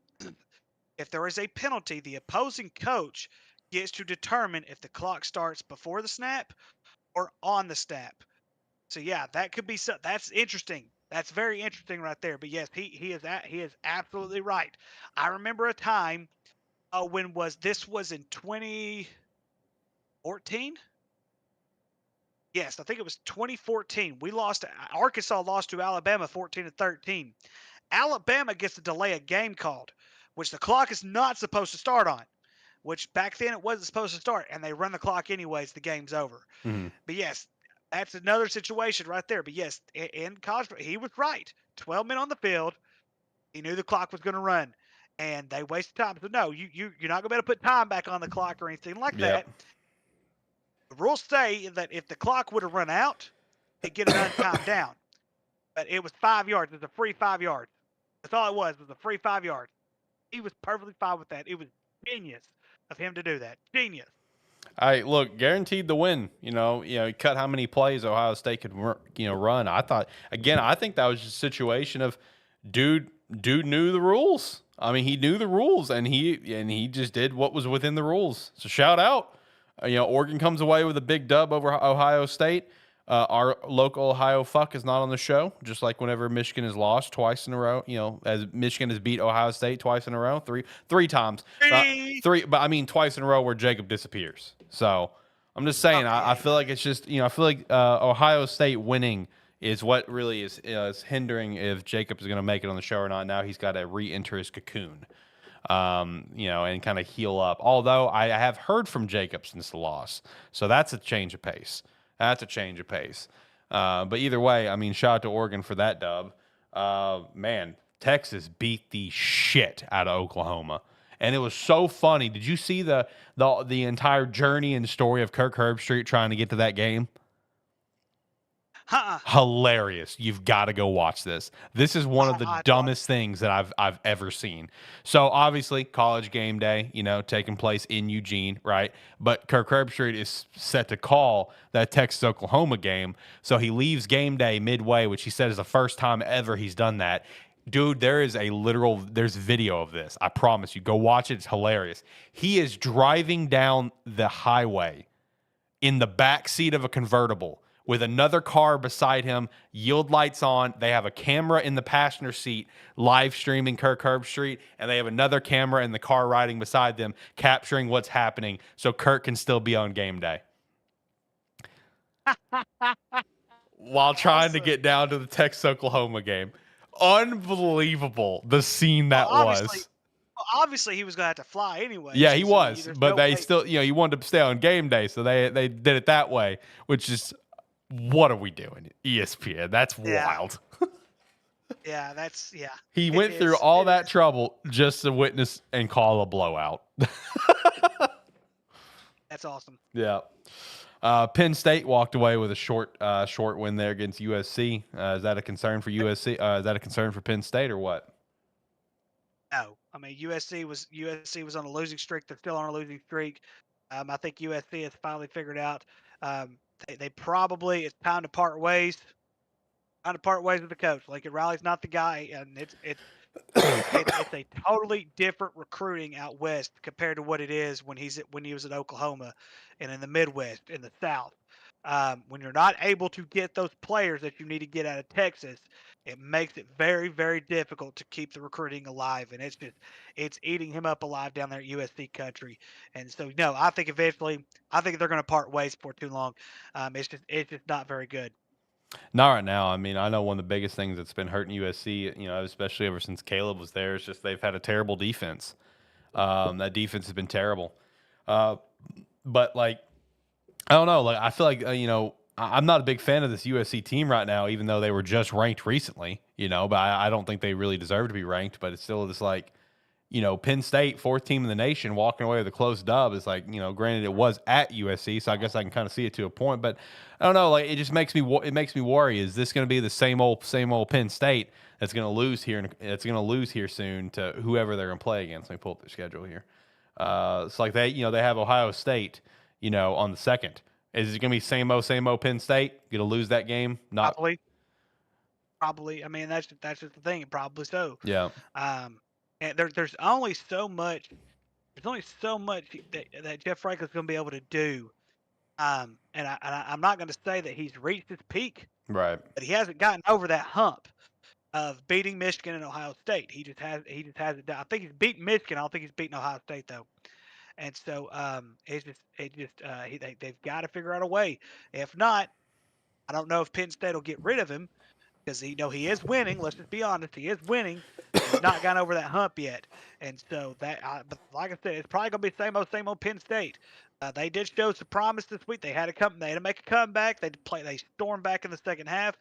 if there is a penalty, the opposing coach gets to determine if the clock starts before the snap or on the snap. So yeah, that could be so. That's interesting. That's very interesting right there. But yes, he is absolutely right. I remember a time when this was in 2014. Yes, I think it was 2014. Arkansas lost to Alabama 14-13. Alabama gets a delay of game called, which the clock is not supposed to start on, which back then it wasn't supposed to start, and they run the clock anyways. The game's over. Mm-hmm. But yes, that's another situation right there. But yes, in college, he was right. 12 men on the field. He knew the clock was going to run, and they wasted time. So no, you're not going to be able to put time back on the clock or anything like that. The rules say that if the clock would have run out, they'd get an untimed down. But it was 5 yards. It was a free 5 yards. That's all it was a free 5 yards. He was perfectly fine with that. It was genius of him to do that. Genius. Look, guaranteed the win. He cut how many plays Ohio State could run. I think that was just a situation of dude knew the rules. I mean, he knew the rules, and he just did what was within the rules. So shout out. Oregon comes away with a big dub over Ohio State. Our local Ohio fuck is not on the show, just like whenever Michigan has lost twice in a row. As Michigan has beat Ohio State twice in a row, three times, three. But I mean twice in a row where Jacob disappears. So I'm just saying, I feel like it's just I feel like Ohio State winning is what really is hindering if Jacob is going to make it on the show or not. Now he's got to re-enter his cocoon. And kind of heal up. Although I have heard from Jacob since the loss, so that's a change of pace. But either way, I mean, shout out to Oregon for that dub. Man, Texas beat the shit out of Oklahoma, and it was so funny. Did you see the entire journey and story of Kirk Herbstreit trying to get to that game? Hilarious. You've got to go watch this. This is one of the dumbest things that I've ever seen. So obviously college game day, taking place in Eugene, right? But Kirk Herbstreit is set to call that Texas Oklahoma game. So he leaves game day midway, which he said is the first time ever he's done that. Dude, there's video of this. I promise you. Go watch it. It's hilarious. He is driving down the highway in the back seat of a convertible with another car beside him, yield lights on. They have a camera in the passenger seat live streaming Kirk Herbstreit, and they have another camera in the car riding beside them capturing what's happening so Kirk can still be on game day. While trying to get down to the Texas-Oklahoma game. Unbelievable, the scene that was. Obviously, he was going to have to fly anyway. Yeah, he was, but they still, he wanted to stay on game day, so they did it that way, which is... What are we doing? ESPN. That's wild. Yeah, that's. He went through all that trouble just to witness and call a blowout. That's awesome. Yeah. Penn State walked away with a short win there against USC. Is that a concern for USC? Is that a concern for Penn State or what? No. I mean, USC was on a losing streak. They're still on a losing streak. I think USC has finally figured out. They probably, it's time to part ways. Time to part ways with the coach. Lincoln Riley's not the guy, and it's a totally different recruiting out west compared to what it is when he was at Oklahoma and in the Midwest, in the South. When you're not able to get those players that you need to get out of Texas, it makes it very, very difficult to keep the recruiting alive, and it's eating him up alive down there at USC country. And so, no, I think eventually, they're going to part ways before too long. It's just not very good. Not right now. I mean, I know one of the biggest things that's been hurting USC, especially ever since Caleb was there, is just they've had a terrible defense. That defense has been terrible. But like, I don't know. Like, I feel like I'm not a big fan of this USC team right now, even though they were just ranked recently. But I don't think they really deserve to be ranked. But it's still just like, Penn State, fourth team in the nation, walking away with a close dub is like, granted it was at USC, so I guess I can kind of see it to a point. But I don't know. Like, it just makes me worry. Is this going to be the same old Penn State that's going to lose here? It's going to lose here soon to whoever they're going to play against. Let me pull up their schedule here. It's like they have Ohio State. On the second. Is it going to be same old Penn State? Going to lose that game? Not probably. I mean, that's just the thing. Probably so. Yeah. And there's only so much. There's only so much that Jeff Franklin's going to be able to do. I'm not going to say that he's reached his peak, Right. but he hasn't gotten over that hump of beating Michigan and Ohio State. He just hasn't done. I think he's beaten Michigan. I don't think he's beaten Ohio State though. And so they've got to figure out a way. If not, I don't know if Penn State will get rid of him because he is winning. Let's just be honest, he is winning. He's not gotten over that hump yet, and so but like I said, it's probably gonna be same old Penn State. They did show some promise this week. They had to make a comeback. They stormed back in the second half.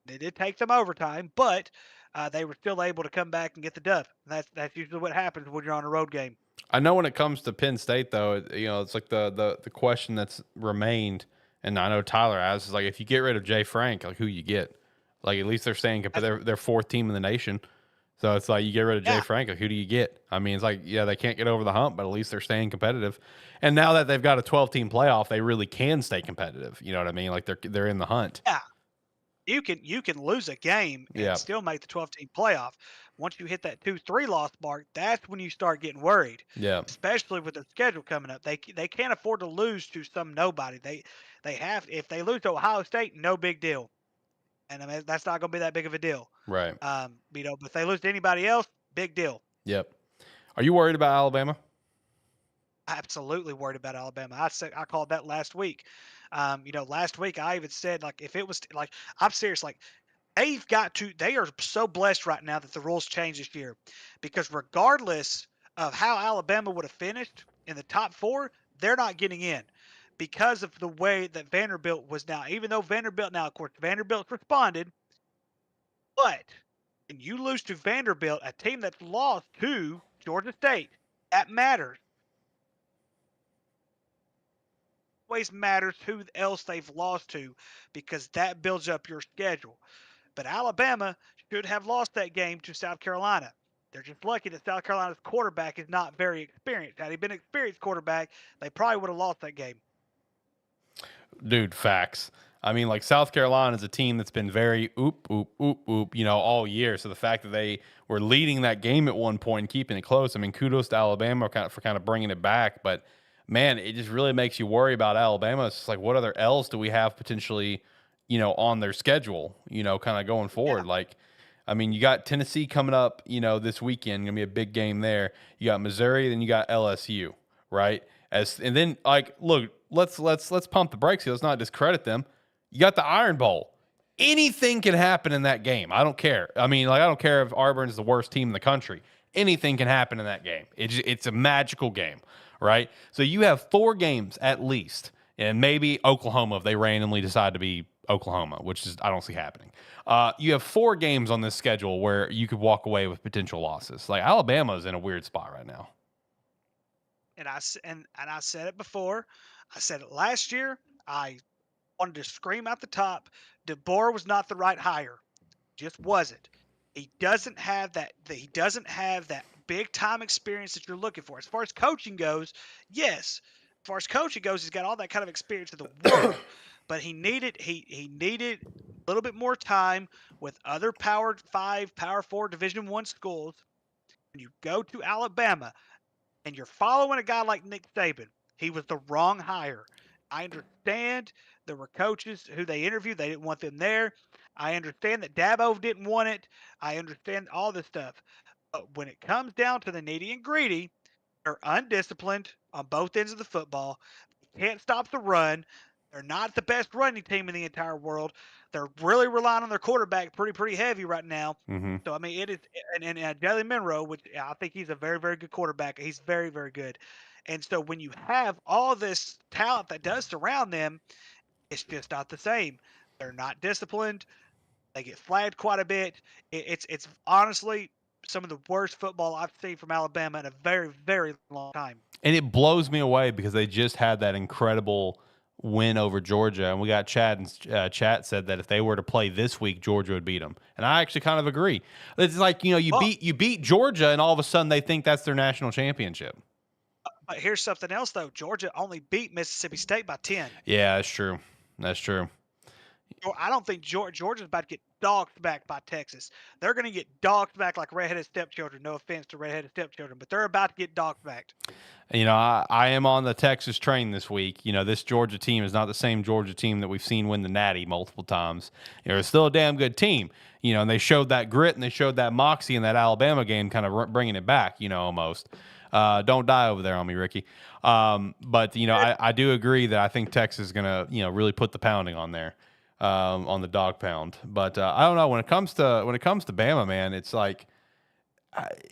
It did take some overtime, but they were still able to come back and get the dub. That's usually what happens when you're on a road game. I know when it comes to Penn State, though, it's like the question that's remained, and I know Tyler asks, is like, if you get rid of Jay Frank, like, who you get? Like, at least they're staying, they're fourth team in the nation. So it's like, you get rid of Jay Frank, like, who do you get? I mean, it's like, yeah, they can't get over the hump, but at least they're staying competitive. And now that they've got a 12-team playoff, they really can stay competitive. You know what I mean? Like, they're in the hunt. Yeah. You can lose a game and still make the 12-team playoff. Once you hit that 2-3 loss mark, that's when you start getting worried. Yeah. Especially with their schedule coming up. They can't afford to lose to some nobody. They have, if they lose to Ohio State, no big deal. And I mean, that's not going to be that big of a deal. Right. But if they lose to anybody else, big deal. Yep. Are you worried about Alabama? Absolutely worried about Alabama. I called that last week. Last week I even said, like, if it was like, I'm serious, like, they are so blessed right now that the rules changed this year, because regardless of how Alabama would have finished in the top 4, they're not getting in because of the way that Vanderbilt was now. Even though of course, Vanderbilt's responded, but when you lose to Vanderbilt, a team that's lost to Georgia State, that matters. Always matters who else they've lost to, because that builds up your schedule. But Alabama should have lost that game to South Carolina. They're just lucky that South Carolina's quarterback is not very experienced. Had he been an experienced quarterback, they probably would have lost that game. Dude, facts. I mean, like, South Carolina is a team that's been very oop, all year. So the fact that they were leading that game at one point and keeping it close, I mean, kudos to Alabama for kind of bringing it back. But, man, it just really makes you worry about Alabama. It's just like, what other L's do we have potentially, on their schedule, kind of going forward? Yeah. Like, I mean, you got Tennessee coming up, this weekend, going to be a big game there. You got Missouri, then you got LSU, right? And then, like, look, let's pump the brakes here. Let's not discredit them. You got the Iron Bowl. Anything can happen in that game. I don't care. I mean, like, I don't care if Auburn is the worst team in the country. Anything can happen in that game. It's a magical game, right? So you have 4 games at least, and maybe Oklahoma if they randomly decide to be Oklahoma, which is I don't see happening. You have 4 games on this schedule where you could walk away with potential losses. Like, Alabama's in a weird spot right now. And I said it before. I said it last year. I wanted to scream out the top. DeBoer was not the right hire. Just wasn't. He doesn't have that. He doesn't have that big time experience that you're looking for. As far as coaching goes, yes. As far as coaching goes, he's got all that kind of experience in the world. But he needed a little bit more time with other Power 5, Power 4, Division I schools. When you go to Alabama and you're following a guy like Nick Saban, he was the wrong hire. I understand there were coaches who they interviewed. They didn't want them there. I understand that Dabo didn't want it. I understand all this stuff. But when it comes down to the nitty and gritty, they're undisciplined on both ends of the football. They can't stop the run. They're not the best running team in the entire world. They're really relying on their quarterback pretty heavy right now. Mm-hmm. So, I mean, it is – and Jalen Monroe, which I think he's a very, very good quarterback. He's very, very good. And so when you have all this talent that does surround them, it's just not the same. They're not disciplined. They get flagged quite a bit. It's honestly some of the worst football I've seen from Alabama in a very, very long time. And it blows me away because they just had that incredible win over Georgia. And we got Chad, and Chat said that if they were to play this week, Georgia would beat them. And I actually kind of agree. It's like, you beat Georgia and all of a sudden they think that's their national championship. But here's something else, though. Georgia only beat Mississippi State by 10. Yeah, that's true. That's true. I don't think Georgia's about to get dogged back by Texas. They're going to get dogged back like redheaded stepchildren. No offense to redheaded stepchildren, but they're about to get dogged back. You know, I am on the Texas train this week. You know, this Georgia team is not the same Georgia team that we've seen win the Natty multiple times. You know, it's still a damn good team. You know, and they showed that grit and they showed that moxie in that Alabama game, kind of bringing it back, you know, almost. Don't die over there on me, Ricky. But, you know, I do agree that I think Texas is going to, you know, really put the pounding on there, on the dog pound. But I don't know. When it comes to Bama, man, it's like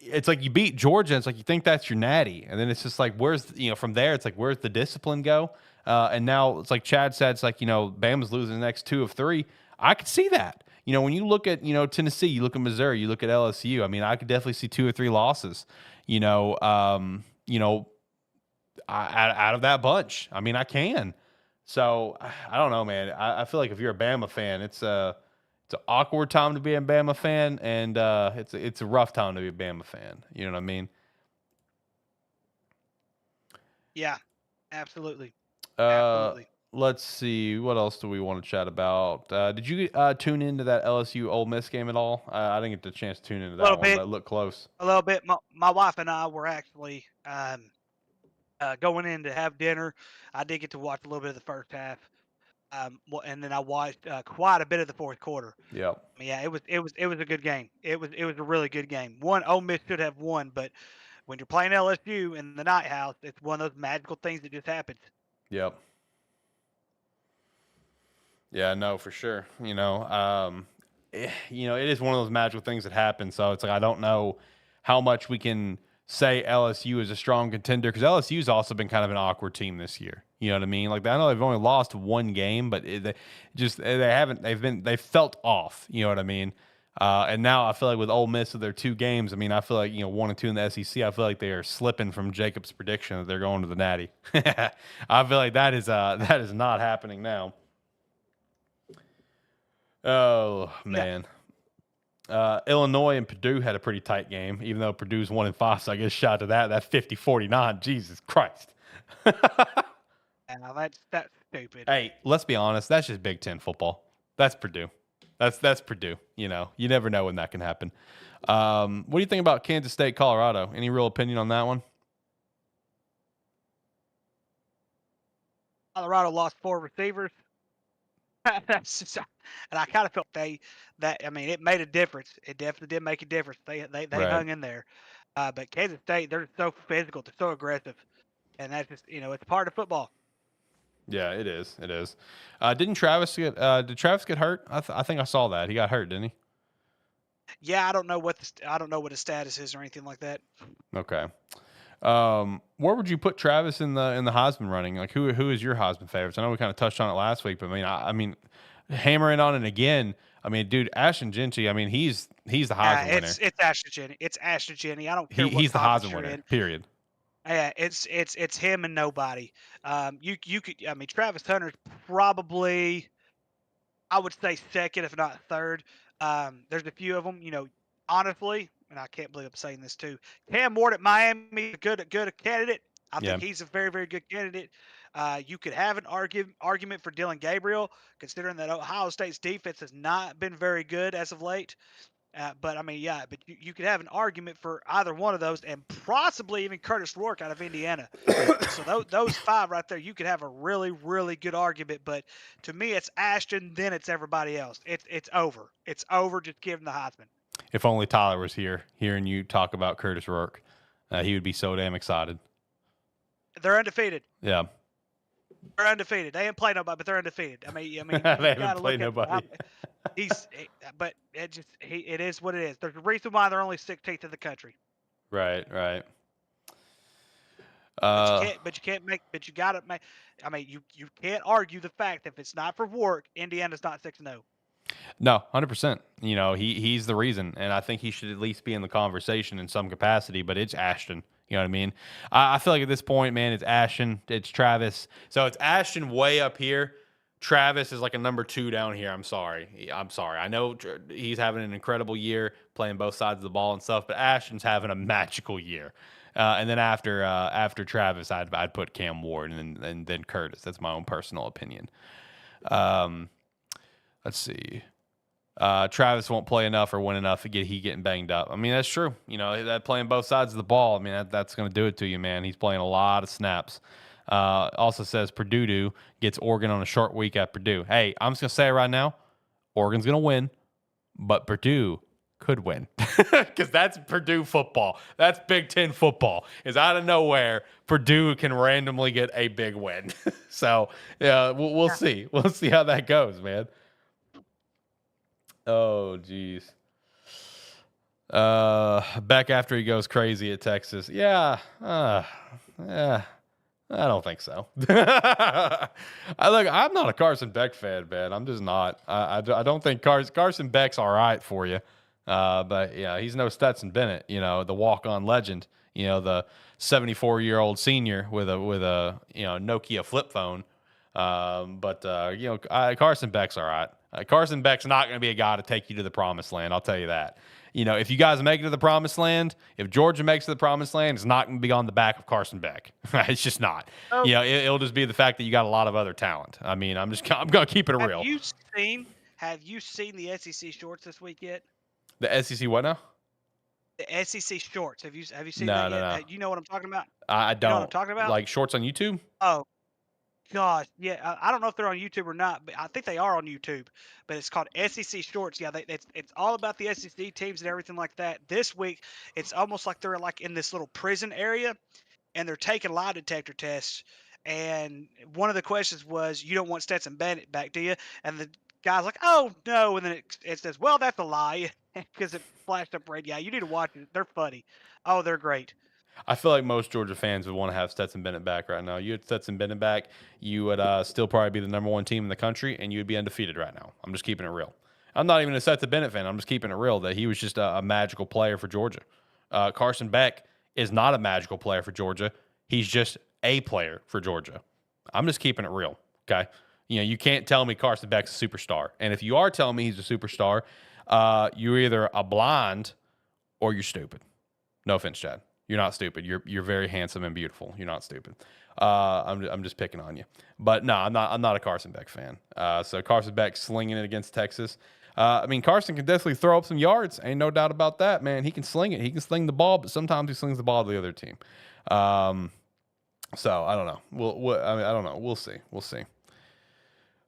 you beat Georgia. It's like you think that's your natty, and then it's just like from there. It's like where's the discipline go? And now it's like Chad said. It's like Bama's losing the next 2 of 3. I could see that. You know, when you look at Tennessee, you look at Missouri, you look at LSU. I mean, I could definitely see 2 or 3 losses. Out of that bunch. I mean, I can. So I don't know, man. I feel like if you're a Bama fan, it's an awkward time to be a Bama fan, and it's a rough time to be a Bama fan. You know what I mean? Yeah, absolutely. Absolutely. Let's see. What else do we want to chat about? Did you tune into that LSU Ole Miss game at all? I didn't get the chance to tune into that one, but it looked close. A little bit. My wife and I were actually going in to have dinner. I did get to watch a little bit of the first half. And then I watched quite a bit of the fourth quarter. Yeah. Yeah, it was a good game. It was a really good game. Ole Miss should have won, but when you're playing LSU in the Night House, it's one of those magical things that just happens. Yep. Yeah, no, for sure. It is one of those magical things that happen. So it's like I don't know how much we can say LSU is a strong contender because LSU's also been kind of an awkward team this year. You know what I mean? Like I know they've only lost 1 game, but they've felt off. You know what I mean? And now I feel like with Ole Miss with their 2 games, I mean I feel like 1 and 2 in the SEC. I feel like they are slipping from Jacob's prediction that they're going to the Natty. I feel like that is not happening now. Oh man. Illinois and Purdue had a pretty tight game, even though Purdue's 1 and 5. So I guess shout out to that 50-49. Jesus Christ. Now that's stupid. Hey, let's be honest. That's just Big Ten football. That's Purdue. That's Purdue. You never know when that can happen. What do you think about Kansas State, Colorado? Any real opinion on that one? Colorado lost 4 receivers. That's just, and I kind of felt it made a difference. It definitely did make a difference. They right. Hung in there. But Kansas State, they're so physical, they're so aggressive, and that's just it's part of football. Yeah, it is. It is. Did Travis get hurt? I think I saw that he got hurt, didn't he? Yeah, I don't know what his status is or anything like that. Okay. Where would you put Travis in the Heisman running? Like who is your Heisman favorites? I know we kind of touched on it last week, but I mean, hammering on it again. I mean, dude, Ashton Genty. I mean, he's the Heisman winner. It's Ashton Genty. It's Ashton Genty. I don't care. He's the Heisman winner. Period. Yeah, it's him and nobody. You could. I mean, Travis Hunter's probably, I would say second, if not third. There's a few of them. Honestly. And I can't believe I'm saying this too. Cam Ward at Miami, a good candidate. I think he's a very, very good candidate. You could have an argument for Dylan Gabriel, considering that Ohio State's defense has not been very good as of late. But you could have an argument for either one of those, and possibly even Curtis Rourke out of Indiana. So those 5 right there, you could have a really, really good argument. But to me, it's Ashton, then it's everybody else. It's over. It's over. Just give him the Heisman. If only Tyler was here, hearing you talk about Curtis Rourke, he would be so damn excited. They're undefeated. Yeah. They're undefeated. They ain't played nobody, but they're undefeated. I mean, they haven't played nobody. But it is what it is. There's a reason why they're only 16th in the country. Right. But you can't make. But you got to make. I mean, you can't argue the fact that if it's not for Rourke, Indiana's not 6-0. No, 100%. He's the reason, and I think he should at least be in the conversation in some capacity. But it's Ashton. You know what I mean? I feel like at this point, man, it's Ashton, it's Travis. So it's Ashton way up here. Travis is like a number 2 down here. I'm sorry. I know he's having an incredible year playing both sides of the ball and stuff, but Ashton's having a magical year. And then after Travis, I'd put Cam Ward and then Curtis. That's my own personal opinion. Let's see. Travis won't play enough or win enough to get he getting banged up. I mean, that's true. You know, that playing both sides of the ball. I mean, that's going to do it to you, man. He's playing a lot of snaps. Also says Purdue gets Oregon on a short week at Purdue. Hey, I'm just going to say it right now. Oregon's going to win, but Purdue could win because that's Purdue football. That's Big Ten football. Is out of nowhere, Purdue can randomly get a big win. So, yeah, we'll see. We'll see how that goes, man. Oh, geez. Back after he goes crazy at Texas. Yeah. Yeah. I don't think so. I'm not a Carson Beck fan, man. I'm just not. I don't think Carson Beck's all right for you. But yeah, he's no Stetson Bennett, you know, the walk-on legend, you know, the 74-year-old senior with a Nokia flip phone. Carson Beck's all right. Carson Beck's not going to be a guy to take you to the promised land. I'll tell you that. You know, if you guys make it to the promised land, if Georgia makes it to the promised land, it's not going to be on the back of Carson Beck. It's just not. Oh. You know, it'll just be the fact that you got a lot of other talent. I mean, I'm going to keep it real. Have you seen the SEC shorts this week yet? The SEC what now? The SEC shorts. Have you seen that yet? No. You know what I'm talking about? I don't. You know what I'm talking about? Like shorts on YouTube? Oh, gosh. Yeah. I don't know if they're on YouTube or not, but I think they are on YouTube. But it's called SEC Shorts. Yeah, it's all about the SEC teams and everything like that. This week, it's almost like they're like in this little prison area, and they're taking lie detector tests. And one of the questions was, you don't want Stetson Bennett back, do you? And the guy's like, oh, no. And then it says, well, that's a lie because it flashed up red. Yeah, you need to watch it. They're funny. Oh, they're great. I feel like most Georgia fans would want to have Stetson Bennett back right now. You had Stetson Bennett back, you would still probably be the number one team in the country, and you would be undefeated right now. I'm just keeping it real. I'm not even a Stetson Bennett fan. I'm just keeping it real that he was just a magical player for Georgia. Carson Beck is not a magical player for Georgia. He's just a player for Georgia. I'm just keeping it real, okay? You know, you can't tell me Carson Beck's a superstar. And if you are telling me he's a superstar, you're either a blind or you're stupid. No offense, Chad. You're not stupid. You're very handsome and beautiful. You're not stupid. I'm just picking on you. But no, I'm not a Carson Beck fan. So Carson Beck slinging it against Texas. I mean, Carson can definitely throw up some yards. Ain't no doubt about that, man. He can sling it. He can sling the ball, but sometimes he slings the ball to the other team. So I don't know. I don't know. We'll see.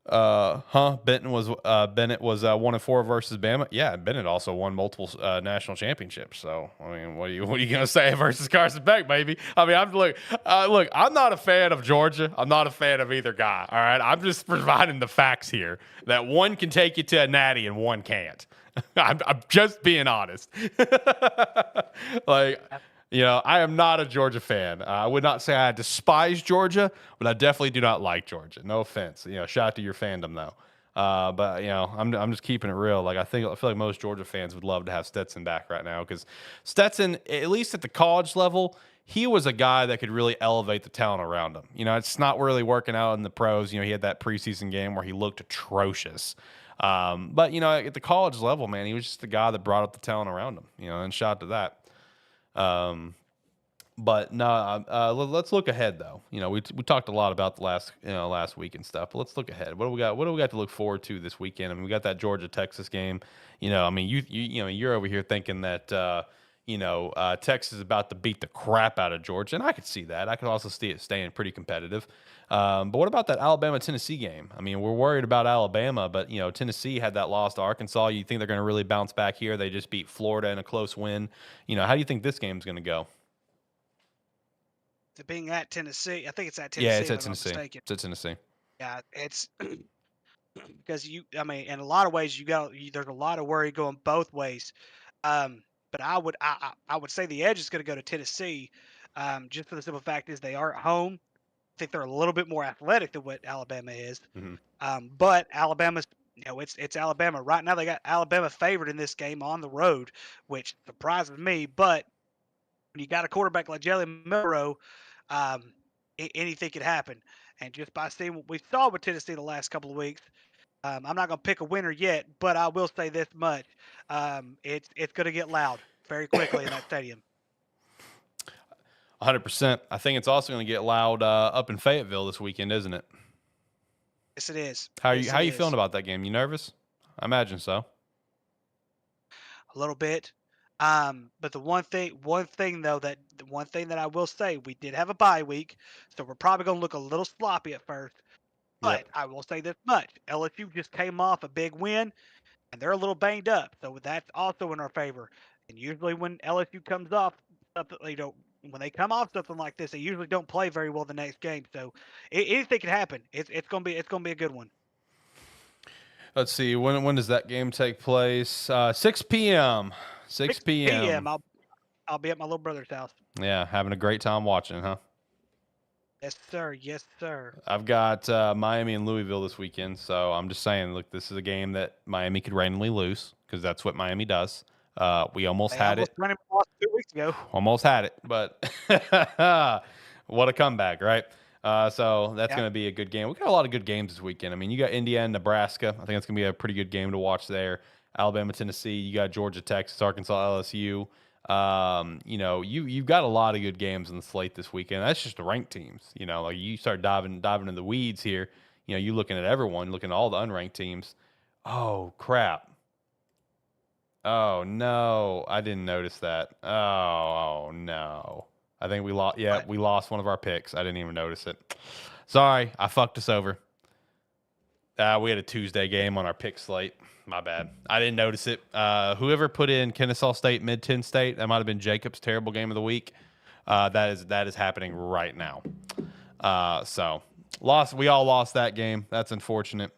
Bennett was 1-4 versus Bama. Yeah, Bennett also won multiple national championships. So I mean, what are you gonna say versus Carson Beck, baby? I mean, look. I'm not a fan of Georgia. I'm not a fan of either guy. All right, I'm just providing the facts here that one can take you to a natty and one can't. I'm just being honest. You know, I am not a Georgia fan. I would not say I despise Georgia, but I definitely do not like Georgia. No offense. You know, shout out to your fandom though. But you know, I'm just keeping it real. Like I feel like most Georgia fans would love to have Stetson back right now because Stetson, at least at the college level, he was a guy that could really elevate the talent around him. You know, it's not really working out in the pros. You know, he had that preseason game where he looked atrocious. But you know, at the college level, man, he was just the guy that brought up the talent around him. You know, and shout out to that. But no, let's look ahead though. You know, we talked a lot about the last week and stuff, but let's look ahead. What do we got? What do we got to look forward to this weekend? I mean, we got that Georgia Texas game. You know, I mean, you're over here thinking that Texas is about to beat the crap out of Georgia, and I could see that. I could also see it staying pretty competitive. But what about that Alabama-Tennessee game? I mean, we're worried about Alabama, but, you know, Tennessee had that loss to Arkansas. You think they're going to really bounce back here? They just beat Florida in a close win. You know, how do you think this game's going to go? To being at Tennessee, I think it's at Tennessee. Yeah, it's at Tennessee. It's at Tennessee. Yeah, it's because in a lot of ways, there's a lot of worry going both ways. But I would say the edge is going to go to Tennessee, just for the simple fact is they are at home. I think they're a little bit more athletic than what Alabama is. Mm-hmm. But Alabama's, you know, it's Alabama right now. They got Alabama favored in this game on the road, which surprises me. But when you got a quarterback like Jalen Milroe, anything could happen. And just by seeing what we saw with Tennessee the last couple of weeks, I'm not going to pick a winner yet, but I will say this much: it's going to get loud very quickly in that stadium. 100%. I think it's also going to get loud up in Fayetteville this weekend, isn't it? Yes, it is. How are you feeling about that game? You nervous? I imagine so. A little bit. But the one thing that I will say, we did have a bye week, so we're probably going to look a little sloppy at first. But Yep. I will say this much: LSU just came off a big win, and they're a little banged up, so that's also in our favor. And usually, when LSU comes off something, when they come off something like this, they usually don't play very well the next game. So anything can happen. It's gonna be a good one. Let's see. When does that game take place? 6 p.m. 6 p.m. I'll be at my little brother's house. Yeah, having a great time watching, huh? Yes, sir. Yes, sir. I've got Miami and Louisville this weekend, so I'm just saying, look, this is a game that Miami could randomly lose because that's what Miami does. We almost had it. Lost 2 weeks ago. Almost had it, but what a comeback, right? So that's going to be a good game. We got a lot of good games this weekend. I mean, you got Indiana, Nebraska. I think it's going to be a pretty good game to watch there. Alabama, Tennessee. You got Georgia, Texas, Arkansas, LSU. You've got a lot of good games in the slate this weekend. That's just the ranked teams. Like you start diving in the weeds here. You looking at everyone, looking at all the unranked teams. Oh crap. Oh no, I didn't notice that. Oh no. I think we lost. Yeah, we lost one of our picks. I didn't even notice it. Sorry, I fucked us over. We had a Tuesday game on our pick slate. My bad. I didn't notice it. Whoever put in Kennesaw State, Mid-10 State, that might have been Jacob's terrible game of the week. That is happening right now. So lost. We all lost that game. That's unfortunate.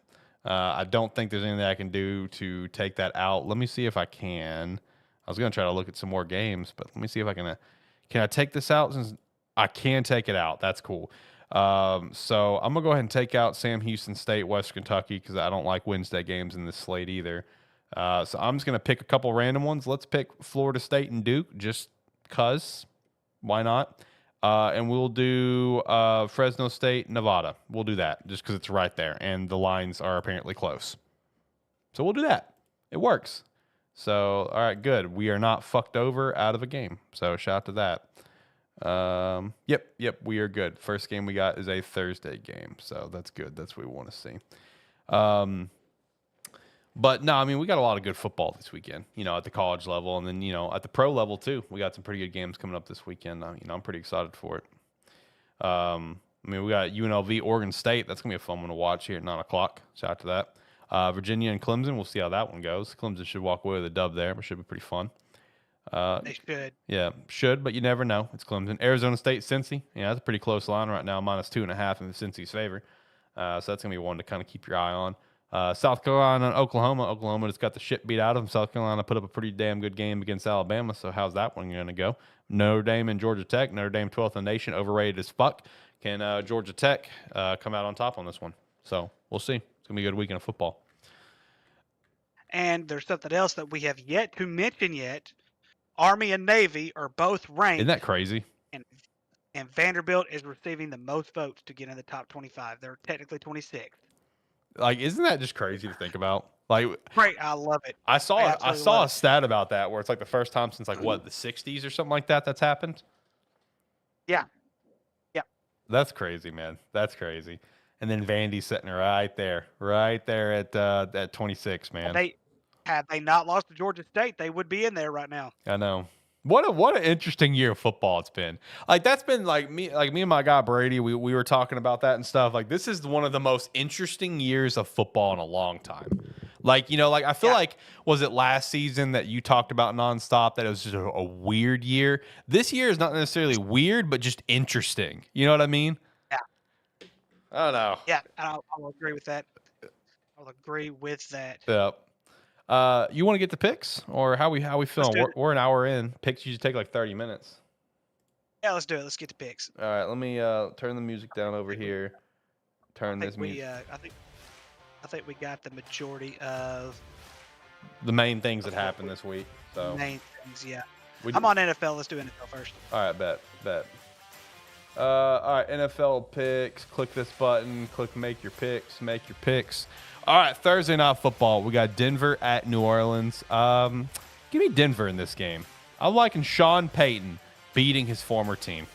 I don't think there's anything I can do to take that out. Let me see if I can. I was going to try to look at some more games, but let me see if I can. Can I take this out? Since I can take it out. That's cool. So I'm going to go ahead and take out Sam Houston State, West Kentucky, because I don't like Wednesday games in this slate either. So I'm just going to pick a couple random ones. Let's pick Florida State and Duke, just because. Why not? And we'll do Fresno State, Nevada. We'll do that just because it's right there, and the lines are apparently close. So we'll do that. It works. So, all right, good. We are not fucked over out of a game. So shout out to that. Yep, we are good. First game we got is a Thursday game, so that's good. That's what we want to see. But no, I mean, we got a lot of good football this weekend, at the college level, and then, at the pro level too. We got some pretty good games coming up this weekend. I'm pretty excited for it. I mean, we got UNLV, Oregon State. That's going to be a fun one to watch here at 9 o'clock. Shout out to that. Virginia and Clemson. We'll see how that one goes. Clemson should walk away with a dub there, but should be pretty fun. They should. Yeah, should, but you never know. It's Clemson. Arizona State, Cincy. Yeah, that's a pretty close line right now, -2.5 in Cincy's favor. So that's going to be one to kind of keep your eye on. South Carolina and Oklahoma. Oklahoma just got the shit beat out of them. South Carolina put up a pretty damn good game against Alabama, so how's that one going to go? Notre Dame and Georgia Tech. Notre Dame 12th in the nation, overrated as fuck. Can Georgia Tech come out on top on this one? So we'll see. It's going to be a good weekend of football. And there's something else that we have yet to mention yet. Army and Navy are both ranked. Isn't that crazy? And Vanderbilt is receiving the most votes to get in the top 25. They're technically 26th. Like, isn't that just crazy to think about? Like, Great, I love it. I saw a stat about that where it's like the first time since like what, the 60s or something like that that's happened. Yeah. That's crazy, man. That's crazy. And then Vandy's sitting right there at 26, man. Had they not lost to Georgia State, they would be in there right now. I know. What an interesting year of football it's been. Like that's been like me and my guy Brady, we were talking about that and stuff. Like this is one of the most interesting years of football in a long time. Like, I feel like, was it last season that you talked about nonstop that it was just a weird year? This year is not necessarily weird, but just interesting. You know what I mean? Yeah. I don't know. Yeah, I'll agree with that. I'll agree with that. Yep. You want to get the picks or how we feeling? We're an hour in. Picks usually take like 30 minutes. Yeah, let's do it. Let's get the picks. All right, let me turn the music down over here. Turn this music. I think we got the majority of the main things that happened this week. So main things, yeah. I'm on NFL. Let's do NFL first. All right, bet. All right, NFL picks. Click this button. Click make your picks. All right, Thursday Night Football. We got Denver at New Orleans. Give me Denver in this game. I'm liking Sean Payton beating his former team.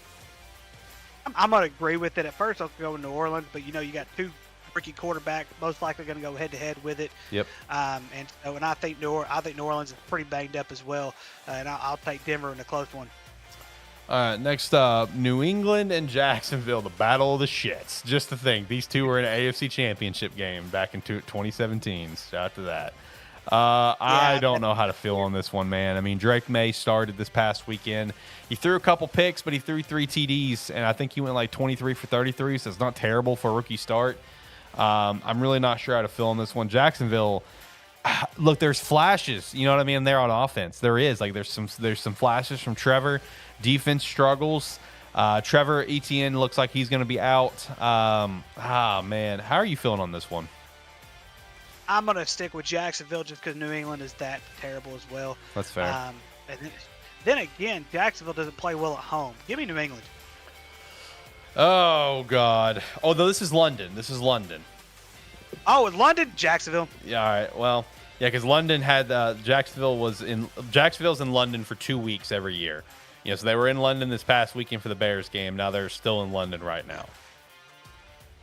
I'm going to agree with it. At first, I was going New Orleans, but you got two rookie quarterback, most likely going to go head to head with it. Yep. And I think New Orleans is pretty banged up as well. And I'll take Denver in a close one. All right, next up, New England and Jacksonville, the battle of the shits. Just to think, these two were in an AFC Championship game back in 2017. Shout out to that. I don't know how to feel on this one, man. I mean, Drake May started this past weekend. He threw a couple picks, but he threw 3 TDs, and I think he went like 23 for 33, so it's not terrible for a rookie start. I'm really not sure how to feel on this one. Jacksonville, look, there's flashes. You know what I mean? They're on offense. There is. Like, there's some flashes from Trevor. Defense struggles. Trevor Etienne looks like he's going to be out. Man. How are you feeling on this one? I'm going to stick with Jacksonville just because New England is that terrible as well. That's fair. And then again, Jacksonville doesn't play well at home. Give me New England. Oh, God. Oh, no, this is London. Oh, in London, Jacksonville. Yeah, all right. Well, yeah, because London had Jacksonville's in London for 2 weeks every year. You know, so they were in London this past weekend for the Bears game. Now they're still in London right now.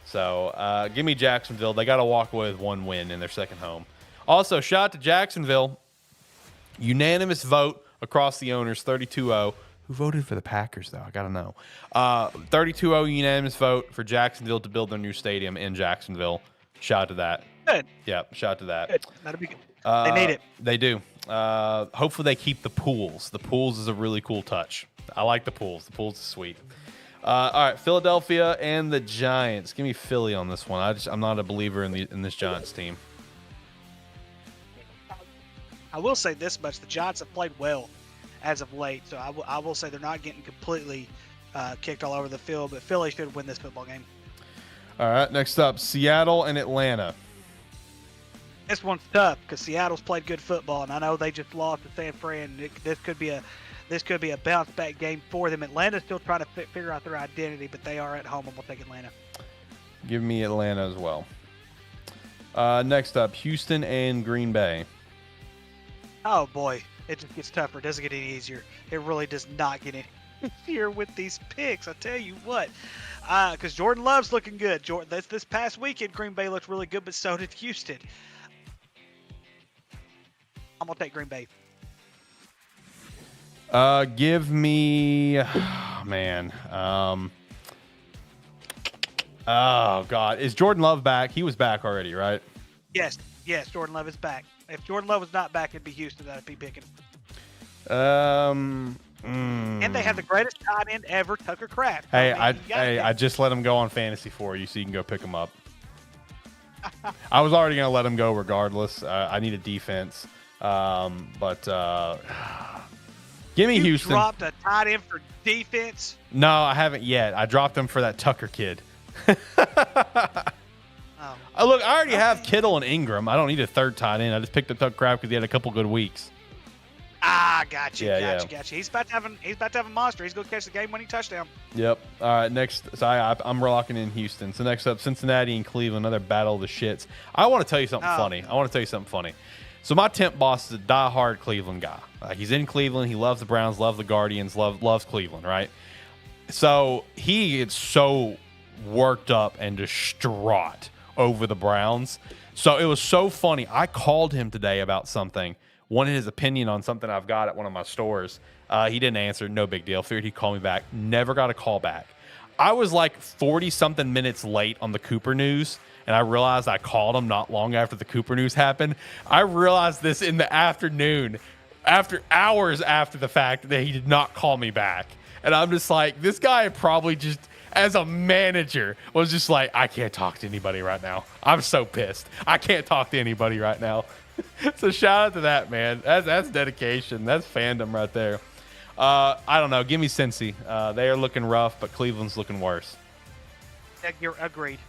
So give me Jacksonville. They got to walk away with 1 win in their second home. Also, shout out to Jacksonville. Unanimous vote across the owners, 32-0. Who voted for the Packers, though? I got to know. 32-0 unanimous vote for Jacksonville to build their new stadium in Jacksonville. Shout out to that. Good. Yeah, shout out to that. Good. That'll be good. They need it. They do. Hopefully they keep the pools. The pools is a really cool touch. I like the pools. The pools is sweet. All right, Philadelphia and the Giants. Give me Philly on this one. I'm not a believer in this Giants team. I will say this much: the Giants have played well as of late, so I will say they're not getting completely kicked all over the field. But Philly should win this football game. All right, next up, Seattle and Atlanta. This one's tough because Seattle's played good football, and I know they just lost to San Fran. This could be a bounce back game for them. Atlanta's still trying to figure out their identity, but they are at home, and we'll take Atlanta. Give me Atlanta as well. Next up, Houston and Green Bay. Oh boy, it just gets tougher. It doesn't get any easier. It really does not get any easier with these picks. I tell you what, because Jordan Love's looking good. This past weekend, Green Bay looked really good, but so did Houston. I'm going to take Green Bay. Give me, man. Oh, God. Is Jordan Love back? He was back already, right? Yes, Jordan Love is back. If Jordan Love was not back, it'd be Houston that I'd be picking. And they have the greatest tight end ever, Tucker Kraft. I just let him go on fantasy for you so you can go pick him up. I was already going to let him go regardless. I need a defense. But give me Houston. You dropped a tight end for defense? No, I haven't yet. I dropped him for that Tucker kid. Look, I already have Kittle and Ingram. I don't need a third tight end. I just picked up Tucker Kraft because he had a couple good weeks. Gotcha. He's about to have a monster. He's going to catch the game-winning touchdown. Yep. All right, next. So I'm locking in Houston. So next up, Cincinnati and Cleveland, another battle of the shits. I want to tell you something funny. So my temp boss is a diehard Cleveland guy. He's in Cleveland. He loves the Browns, loves the Guardians, loves Cleveland, right? So he gets so worked up and distraught over the Browns. So it was so funny. I called him today about something, wanted his opinion on something I've got at one of my stores. He didn't answer. No big deal. Figured he'd call me back. Never got a call back. I was like 40-something minutes late on the Cooper news, and I realized I called him not long after the Cooper news happened. I realized this in the afternoon, after hours after the fact, that he did not call me back. And I'm just like, this guy probably just, as a manager, was just like, I can't talk to anybody right now. I'm so pissed. I can't talk to anybody right now. So shout out to that, man. That's dedication. That's fandom right there. I don't know. Give me Cincy. They are looking rough, but Cleveland's looking worse. You're agreed.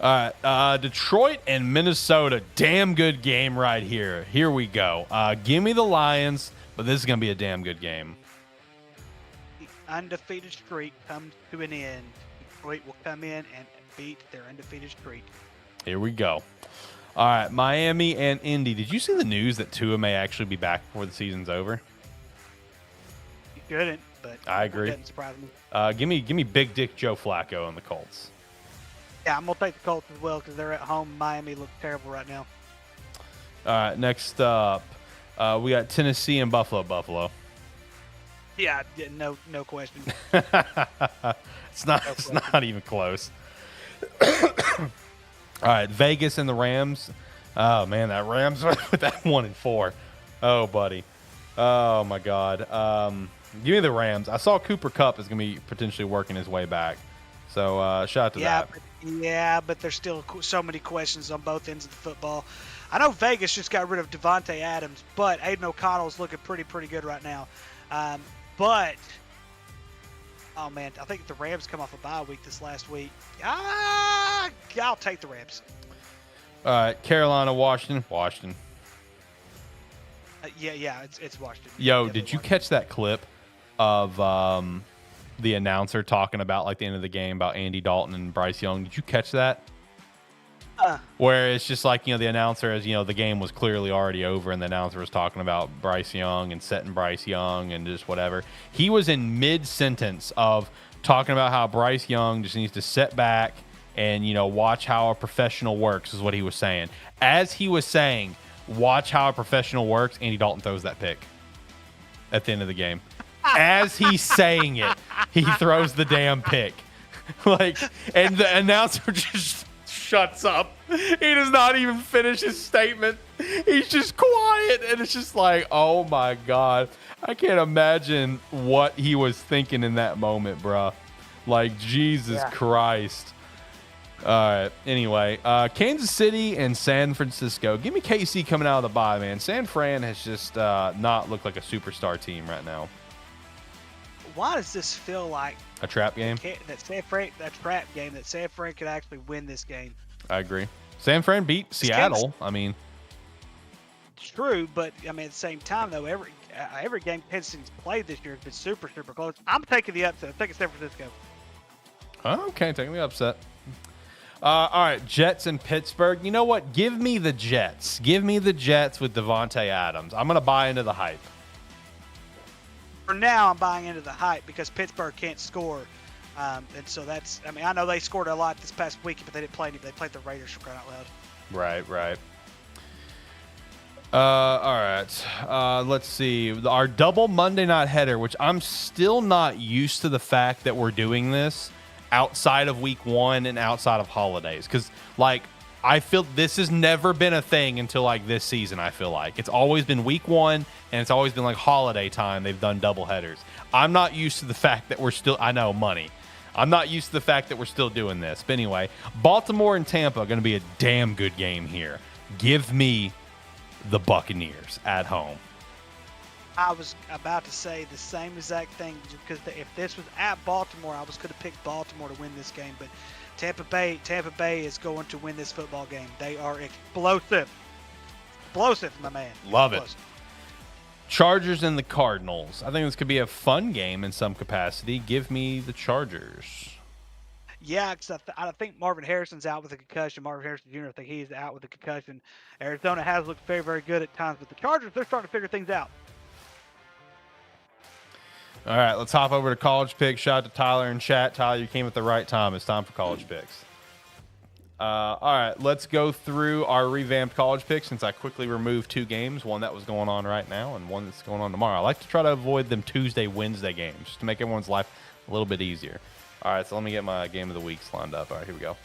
All right. Detroit and Minnesota. Damn good game right here. Here we go. Give me the Lions, but this is going to be a damn good game. The undefeated streak comes to an end. Detroit will come in and beat their undefeated streak. Here we go. All right, Miami and Indy. Did you see the news that Tua may actually be back before the season's over? He couldn't, but I agree. That doesn't surprise me. Give me Big Dick Joe Flacco and the Colts. Yeah, I'm gonna take the Colts as well because they're at home. Miami looks terrible right now. All right, next up, we got Tennessee and Buffalo. Yeah, no question. It's not even close. All right, Vegas and the Rams. Oh man, that Rams with that 1-4. Oh buddy. Oh my God. Give me the Rams. I saw Cooper Kupp is gonna be potentially working his way back. So shout out to that. But there's still so many questions on both ends of the football. I know Vegas just got rid of Devontae Adams, but Aiden O'Connell's looking pretty good right now. But oh man, I think the Rams come off a bye week this last week. I'll take the Rams. All right, Carolina, Washington. Yeah, it's Washington. Yo, did you catch that clip of the announcer talking about like the end of the game about Andy Dalton and Bryce Young? Did you catch that? Where it's just like, the announcer, as the game was clearly already over, and the announcer was talking about Bryce Young and setting Bryce Young and just whatever. He was in mid-sentence of talking about how Bryce Young just needs to sit back and, watch how a professional works, is what he was saying. As he was saying, watch how a professional works, Andy Dalton throws that pick at the end of the game. As he's saying it, he throws the damn pick. And the announcer just shuts up. He does not even finish his statement. He's just quiet, and it's just like, oh my God. I can't imagine what he was thinking in that moment, bruh. Like, Jesus Christ. All right. Anyway, Kansas City and San Francisco. Give me KC coming out of the bye, man. San Fran has just not looked like a superstar team right now. Why does this feel like a trap game? That trap game that San Fran could actually win this game. I agree. San Fran beat Seattle. It's true, but at the same time though, every game Kansas City's played this year has been super close. I'm taking the upset. I'm taking San Francisco. Okay, taking the upset. All right, Jets and Pittsburgh. You know what? Give me the Jets. Give me the Jets with Devontae Adams. I'm gonna buy into the hype. For now, I'm buying into the hype because Pittsburgh can't score. And so that's, I know they scored a lot this past week, but they didn't play any. They played the Raiders, for crying out loud. Right. All right. Let's see. Our double Monday night header, which I'm still not used to the fact that we're doing this outside of week 1 and outside of holidays. Because, I feel this has never been a thing until, this season, I feel like. It's always been week 1, and it's always been, holiday time. They've done double headers. I'm not used to the fact that we're still, I know, money. I'm not used to the fact that we're still doing this. But anyway, Baltimore and Tampa are going to be a damn good game here. Give me the Buccaneers at home. I was about to say the same exact thing because if this was at Baltimore, I was going to pick Baltimore to win this game. But Tampa Bay is going to win this football game. They are explosive. Explosive, my man. Love it. Chargers and the Cardinals. I think this could be a fun game in some capacity. Give me the Chargers. Yeah, because I think Marvin Harrison's out with a concussion. Marvin Harrison Jr., I think he's out with a concussion. Arizona has looked very, very good at times. But the Chargers, they're starting to figure things out. All right, let's hop over to college picks. Shout out to Tyler in chat. Tyler, you came at the right time. It's time for college picks. All right, let's go through our revamped college picks since I quickly removed 2 games, one that was going on right now and one that's going on tomorrow. I like to try to avoid them Tuesday, Wednesday games just to make everyone's life a little bit easier. All right, so let me get my game of the weeks lined up. All right, here we go.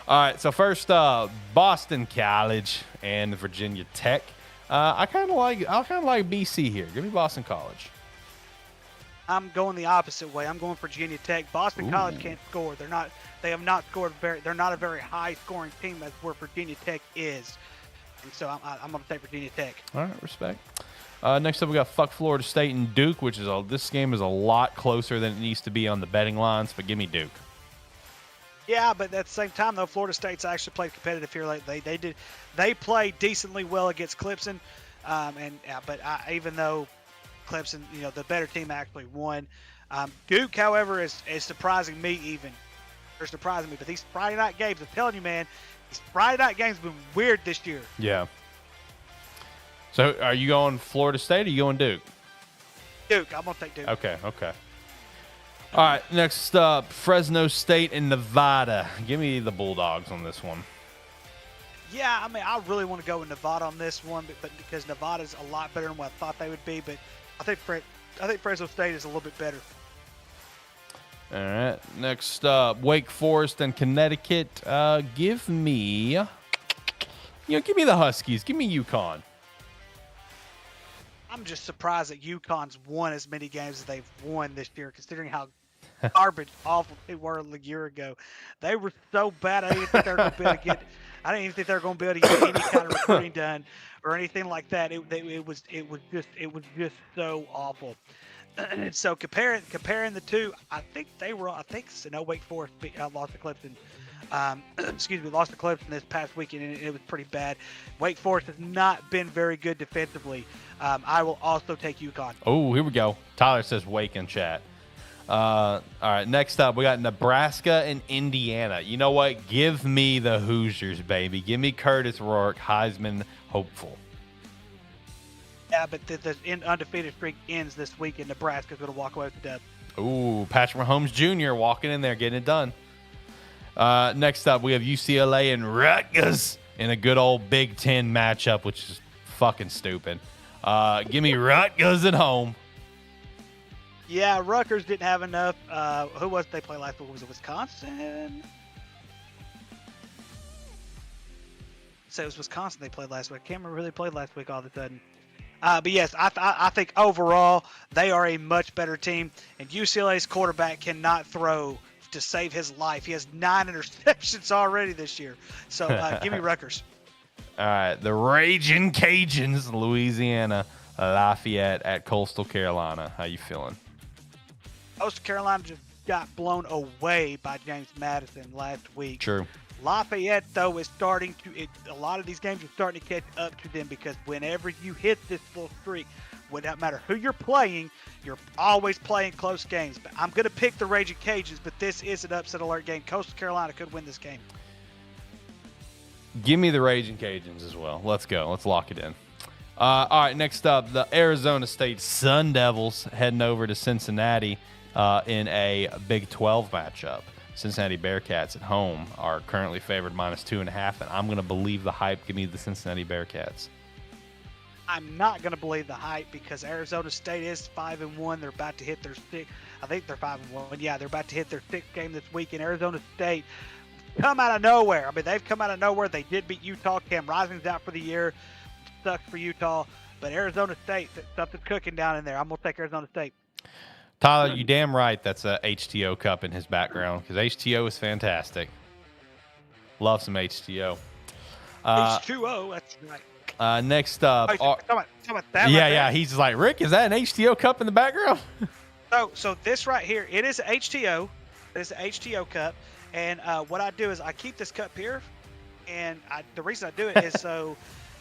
All right, so first, Boston College and Virginia Tech. I kind of like BC here. Give me Boston College. I'm going the opposite way. I'm going Virginia Tech. Boston College can't score. They have not scored they're not a very high scoring team as where Virginia Tech is. And so I'm going to take Virginia Tech. All right, respect. Next up, we got Florida State and Duke, which is this game is a lot closer than it needs to be on the betting lines, but give me Duke. Yeah, but at the same time, though, Florida State's actually played competitive here. They played decently well against Clemson, even though Clemson, the better team actually won. Duke, however, is surprising me even. They're surprising me. But these Friday night games, I'm telling you, man, these Friday night games have been weird this year. Yeah. So are you going Florida State or are you going Duke? Duke. I'm going to take Duke. Okay. All right, next up, Fresno State and Nevada. Give me the Bulldogs on this one. Yeah, I mean, I really want to go with Nevada on this one, but because Nevada's a lot better than what I thought they would be. But I think Fresno State is a little bit better. All right, next up, Wake Forest and Connecticut. Give me the Huskies. Give me UConn. I'm just surprised that UConn's won as many games as they've won this year, considering how garbage awful they were a year ago. They were so bad. I didn't think they were going to be able to get. I didn't even think they were going to be able to get any kind of recruiting done or anything like that. It was just so awful. And so comparing the two, I think Wake Forest lost to Clemson. Lost to Clemson this past weekend, and it was pretty bad. Wake Forest has not been very good defensively. I will also take UConn. Oh, here we go. Tyler says Wake in chat. All right, next up, we got Nebraska and Indiana. You know what? Give me the Hoosiers, baby. Give me Curtis Rourke, Heisman hopeful. Yeah, but the undefeated streak ends this week, and Nebraska's going to walk away with the dub. Ooh, Patrick Mahomes Jr. walking in there, getting it done. Next up, we have UCLA and Rutgers in a good old Big Ten matchup, which is fucking stupid. Give me Rutgers at home. Yeah, Rutgers didn't have enough. Who was they play last week? Was it Wisconsin? So it was Wisconsin they played last week. I can't remember who they played last week all of a sudden. But yes, I think overall they are a much better team, and UCLA's quarterback cannot throw to save his life. He has 9 interceptions already this year. So give me Rutgers. All right, the Raging Cajuns, Louisiana, Lafayette at Coastal Carolina. How you feeling? Coastal Carolina just got blown away by James Madison last week. True. Lafayette, though, is starting to a lot of these games are starting to catch up to them, because whenever you hit this full streak, it doesn't matter who you're playing, you're always playing close games. But I'm going to pick the Raging Cajuns, but this is an upset alert game. Coastal Carolina could win this game. Give me the Raging Cajuns as well. Let's go. Let's lock it in. All right, next up, the Arizona State Sun Devils heading over to Cincinnati in a Big 12 matchup. Cincinnati Bearcats at home are currently favored -2.5, and I'm going to believe the hype. Give me the Cincinnati Bearcats. I'm not going to believe the hype, because Arizona State is 5-1. They're about to hit their sixth. I think they're 5-1. Yeah, they're about to hit their 6th game this week. And Arizona State come out of nowhere. I mean, they've come out of nowhere. They did beat Utah. Cam Rising's out for the year. Sucks for Utah. But Arizona State, something's cooking down in there. I'm going to take Arizona State. Tyler, you damn right that's a HTO cup in his background, because HTO is fantastic. Love some HTO. H2O, that's right. Next up. Talking about that yeah, right yeah. there. He's like, Rick, is that an HTO cup in the background? So this right here, it is HTO. It's an HTO cup. And what I do is I keep this cup here. And the reason I do it is so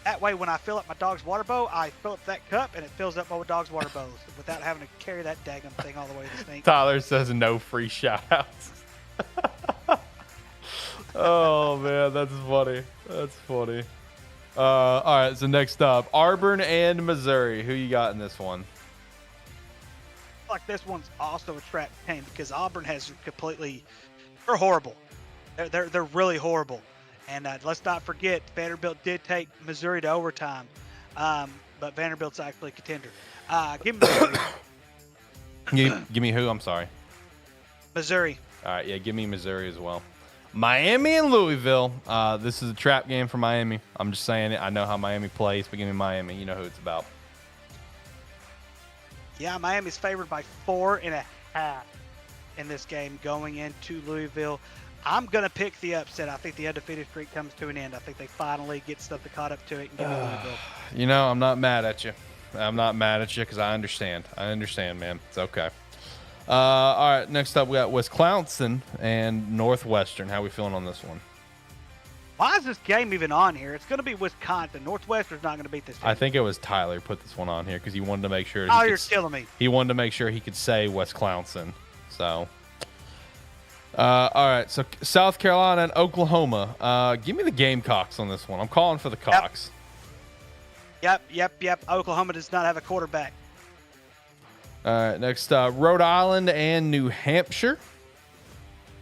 that way when I fill up my dog's water bowl, I fill up that cup and it fills up my dog's water bowl without having to carry that daggum thing all the way to the sink. Tyler says no free shout-outs. Oh, man, that's funny. That's funny. All right, so next up, Auburn and Missouri. Who you got in this one? Like this one's also a trap game, because Auburn has they're horrible. They're really horrible. And let's not forget, Vanderbilt did take Missouri to overtime, but Vanderbilt's actually a contender. Give me Missouri. Give me who? I'm sorry. Missouri. All right, yeah, give me Missouri as well. Miami and Louisville. This is a trap game for Miami. I'm just saying it. I know how Miami plays, but give me Miami. You know who it's about. Yeah, Miami's favored by 4.5 in this game going into Louisville. I'm going to pick the upset. I think the undefeated streak comes to an end. I think they finally get something caught up to it and give me Louisville. You know, I'm not mad at you. I'm not mad at you, because I understand. I understand, man. It's okay. All right, next up we got Wisconsin and Northwestern. How we feeling on this one? Why is this game even on here? It's going to be Wisconsin. Northwestern's not going to beat this team. I think it was Tyler who put this one on here because he wanted to make sure. Oh, you're killing me. He wanted to make sure he could say Wisconsin. So, all right. So South Carolina and Oklahoma. Give me the Gamecocks on this one. I'm calling for the Cocks. Yep. Oklahoma does not have a quarterback. All right, next Rhode Island and New Hampshire.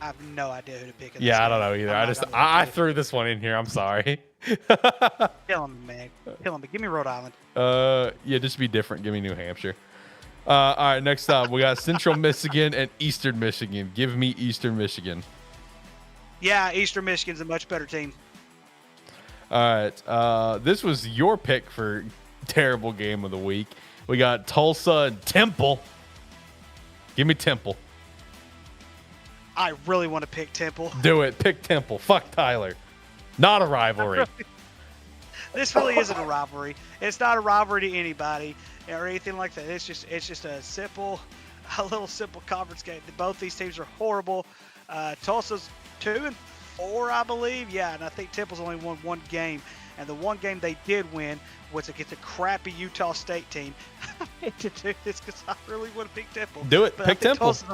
I have no idea who to pick. Yeah, I don't know either. I threw this one in here. I'm sorry. Kill him, man. Kill him. But give me Rhode Island. Yeah, just be different. Give me New Hampshire. All right, next up, we got Central Michigan and Eastern Michigan. Give me Eastern Michigan. Yeah, Eastern Michigan's a much better team. All right, this was your pick for terrible game of the week. We got Tulsa and Temple. Give me Temple. I really want to pick Temple. Do it. Pick Temple. Fuck Tyler. Not a rivalry. This really isn't a rivalry. It's not a rivalry to anybody or anything like that. It's just a little simple conference game. Both these teams are horrible. Tulsa's 2-4, I believe. Yeah, and I think Temple's only won one game. And the one game they did win was against a crappy Utah State team. I hate to do this because I really want to pick Temple. Do it. But Pick Temple. Tulsa's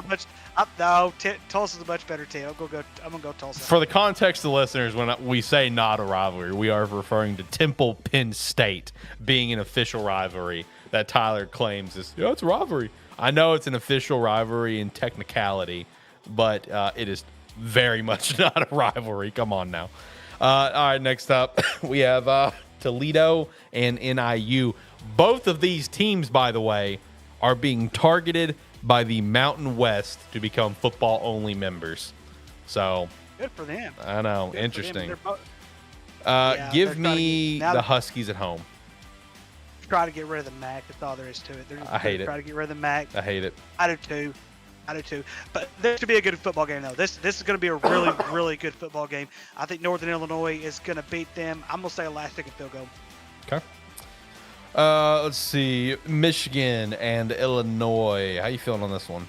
a much better team. I'm gonna go Tulsa. For the context of the listeners, when we say not a rivalry, we are referring to Temple Penn State being an official rivalry that Tyler claims is, it's a rivalry. I know it's an official rivalry in technicality, but it is very much not a rivalry. Come on now. All right, next up, we have Toledo and NIU. Both of these teams, by the way, are being targeted by the Mountain West to become football-only members. So, good for them. I know. Good Interesting. they're Give me the Huskies at home. Try to get rid of the MAC. That's all there is to it. I hate it. Try to get rid of the MAC. I hate it. I do too. But this should be a good football game, though. This is going to be a really, really good football game. I think Northern Illinois is going to beat them. I'm going to say a last-second field goal. Okay. Let's see. Michigan and Illinois. How you feeling on this one?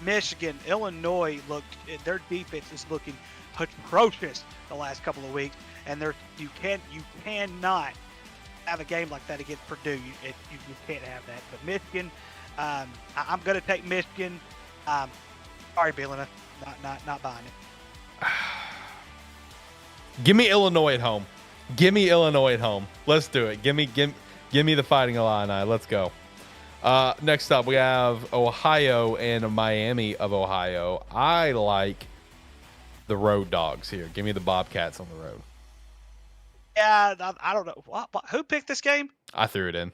Michigan, Illinois, their defense is looking atrocious the last couple of weeks, and you cannot have a game like that against Purdue. You can't have that. But Michigan, I'm going to take Michigan. Sorry, Billina, not buying it. Give me Illinois at home. Let's do it. Give me the Fighting Illini. Let's go. Next up, we have Ohio and Miami of Ohio. I like the Road Dogs here. Give me the Bobcats on the road. Yeah, I don't know. Who picked this game? I threw it in.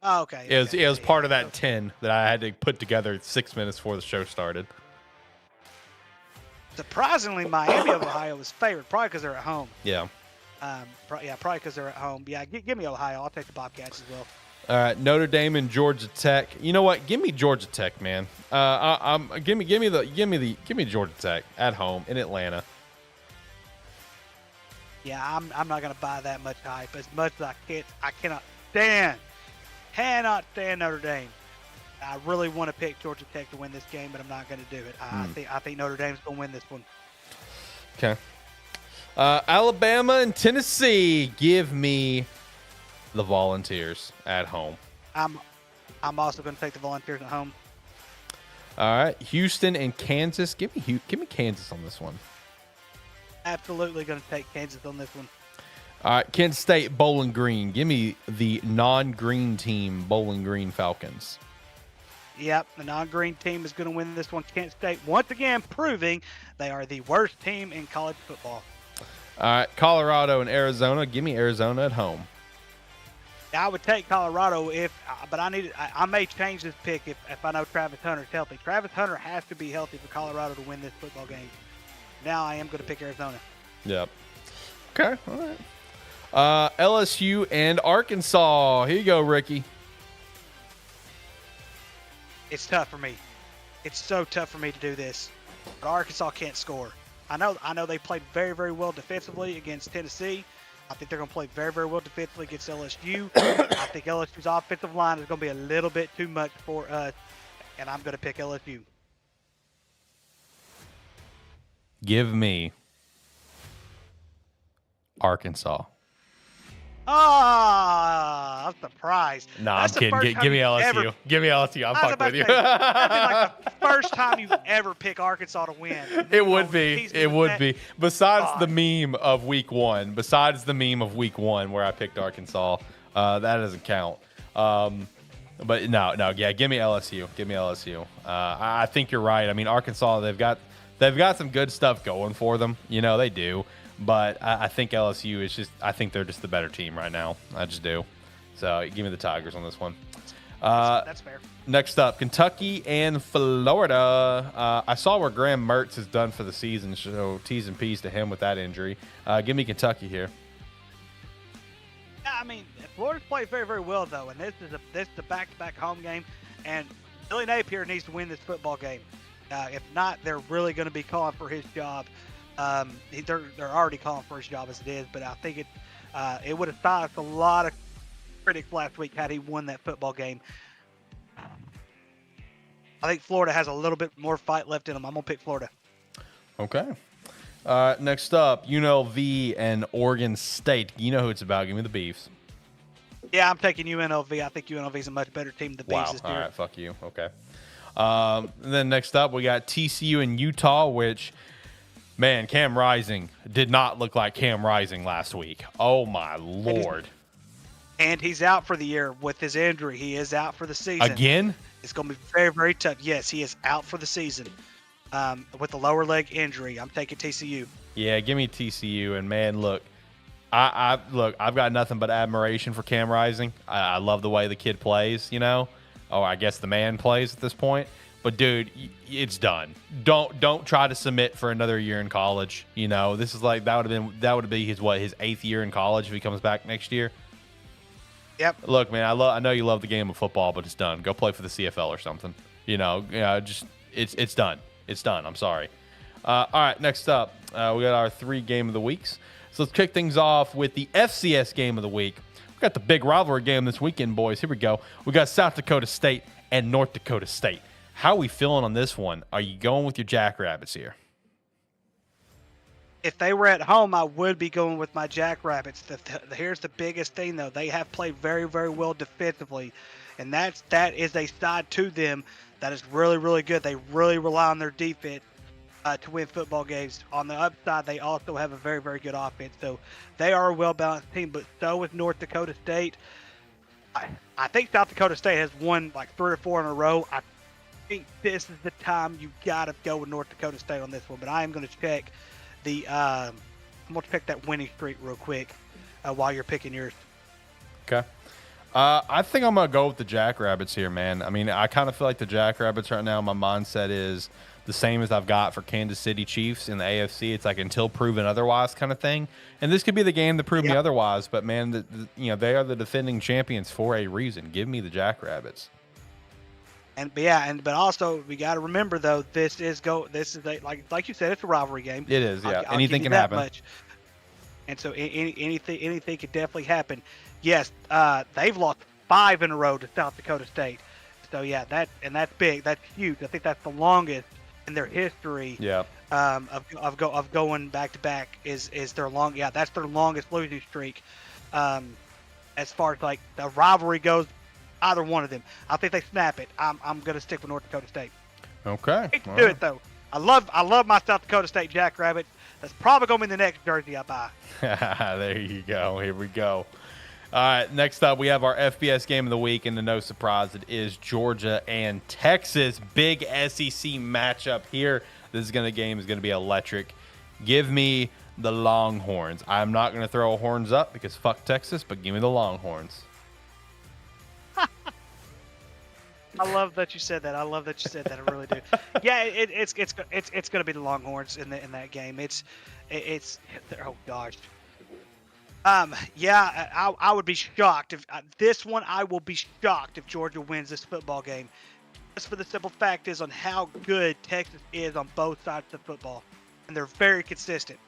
Oh, okay. It was part of that 10 that I had to put together 6 minutes before the show started. Surprisingly, Miami of Ohio is favored, probably because they're at home. Yeah. Probably because they're at home. Yeah, give me Ohio. I'll take the Bobcats as well. All right, Notre Dame and Georgia Tech. You know what? Give me Georgia Tech, man. Give me Georgia Tech at home in Atlanta. Yeah, I'm not gonna buy that much hype. As much as I cannot stand Notre Dame. I really want to pick Georgia Tech to win this game, but I'm not going to do it. I think Notre Dame's going to win this one. Okay. Alabama and Tennessee. Give me the Volunteers at home. I'm also going to take the Volunteers at home. All right. Houston and Kansas. Give me Kansas on this one. Absolutely going to take Kansas on this one. All right. Kent State, Bowling Green. Give me the non-green team, Bowling Green Falcons. Yep, the non-green team is going to win this one. Kent State, once again, proving they are the worst team in college football. All right, Colorado and Arizona. Give me Arizona at home. I would take Colorado but I may change this pick if I know Travis Hunter's healthy. Travis Hunter has to be healthy for Colorado to win this football game. Now I am going to pick Arizona. Yep. Okay, all right. LSU and Arkansas. Here you go, Ricky. It's tough for me. It's so tough for me to do this. But Arkansas can't score. I know they played very, very well defensively against Tennessee. I think they're going to play very, very well defensively against LSU. I think LSU's offensive line is going to be a little bit too much for us, and I'm going to pick LSU. Give me Arkansas. I'm surprised. No, I'm kidding. Give me LSU. Give me LSU. I'm fucking with you. That'd be like the first time you ever pick Arkansas to win. It would be. It would be. Besides the meme of week one, where I picked Arkansas, that doesn't count. But no, yeah, give me LSU. Give me LSU. I think you're right. I mean, Arkansas, they've got some good stuff going for them. You know, they do. But I think LSU is I think they're just the better team right now. I just do. So give me the Tigers on this one. That's fair. Next up, Kentucky and Florida. I saw where Graham Mertz is done for the season, so T's and P's to him with that injury. Give me Kentucky here. Yeah, I mean, Florida's played very, very well though, and this is a back-to-back home game, and Billy Napier needs to win this football game. If not, they're really going to be calling for his job. They're already calling for his job as it is, but I think it would have silenced a lot of critics last week had he won that football game. I think Florida has a little bit more fight left in them. I'm going to pick Florida. Okay. Next up, UNLV and Oregon State. You know who it's about. Give me the Beefs. Yeah, I'm taking UNLV. I think UNLV is a much better team than the Beefs this year. All right, fuck you. Okay. Then next up, we got TCU and Utah, which, man, Cam Rising did not look like Cam Rising last week. Oh, my Lord. And he's out for the year with his injury. He is out for the season. Again? It's going to be very, very tough. Yes, he is out for the season with the lower leg injury. I'm taking TCU. Yeah, give me TCU. And, man, look, I've got nothing but admiration for Cam Rising. I love the way the kid plays, you know. Oh, I guess the man plays at this point. But, dude, it's done. Don't try to submit for another year in college. You know, this is like that would be his 8th year in college if he comes back next year. Yep. Look, man, I know you love the game of football, but it's done. Go play for the CFL or something. You know, it's done. It's done. I'm sorry. All right, next up, we got our 3 game of the weeks. So let's kick things off with the FCS game of the week. We got the big rivalry game this weekend, boys. Here we go. We got South Dakota State and North Dakota State. How are we feeling on this one? Are you going with your Jackrabbits here? If they were at home, I would be going with my Jackrabbits. Here's the biggest thing, though. They have played very, very well defensively, and that is a side to them that is really, really good. They really rely on their defense to win football games. On the upside, they also have a very, very good offense. So they are a well-balanced team, but so is North Dakota State. I think South Dakota State has won like 3 or 4 in a row. I think this is the time you got to go with North Dakota State on this one, but I am going to check I'm going to pick that winning streak real quick while you're picking yours. Okay. I think I'm going to go with the Jackrabbits here, man. I mean, I kind of feel like the Jackrabbits right now, my mindset is the same as I've got for Kansas City Chiefs in the AFC. It's like until proven otherwise kind of thing. And this could be the game to prove me otherwise. But, man, they are the defending champions for a reason. Give me the Jackrabbits. But also we got to remember though, this is like you said, it's a rivalry game. It is, yeah. I'll Anything give you can happen. Much. And so anything could definitely happen. Yes, they've lost 5 in a row to South Dakota State. So yeah, that's big. That's huge. I think that's the longest in their history. Yeah. Of going back to back is their long. Yeah, that's their longest losing streak. As far as like the rivalry goes. Either one of them. I think they snap it. I'm going to stick with North Dakota State. Okay. I hate to do it, though. I love my South Dakota State Jackrabbit. That's probably going to be the next jersey I buy. There you go. Here we go. All right, next up, we have our FBS game of the week, and to no surprise, it is Georgia and Texas. Big SEC matchup here. This game is going to be electric. Give me the Longhorns. I'm not going to throw horns up because fuck Texas, but give me the Longhorns. I love that you said that. I really do. Yeah, it's going to be the Longhorns in that game. It's oh gosh. Yeah, I would be shocked if this one. I will be shocked if Georgia wins this football game. Just for the simple fact is on how good Texas is on both sides of the football, and they're very consistent.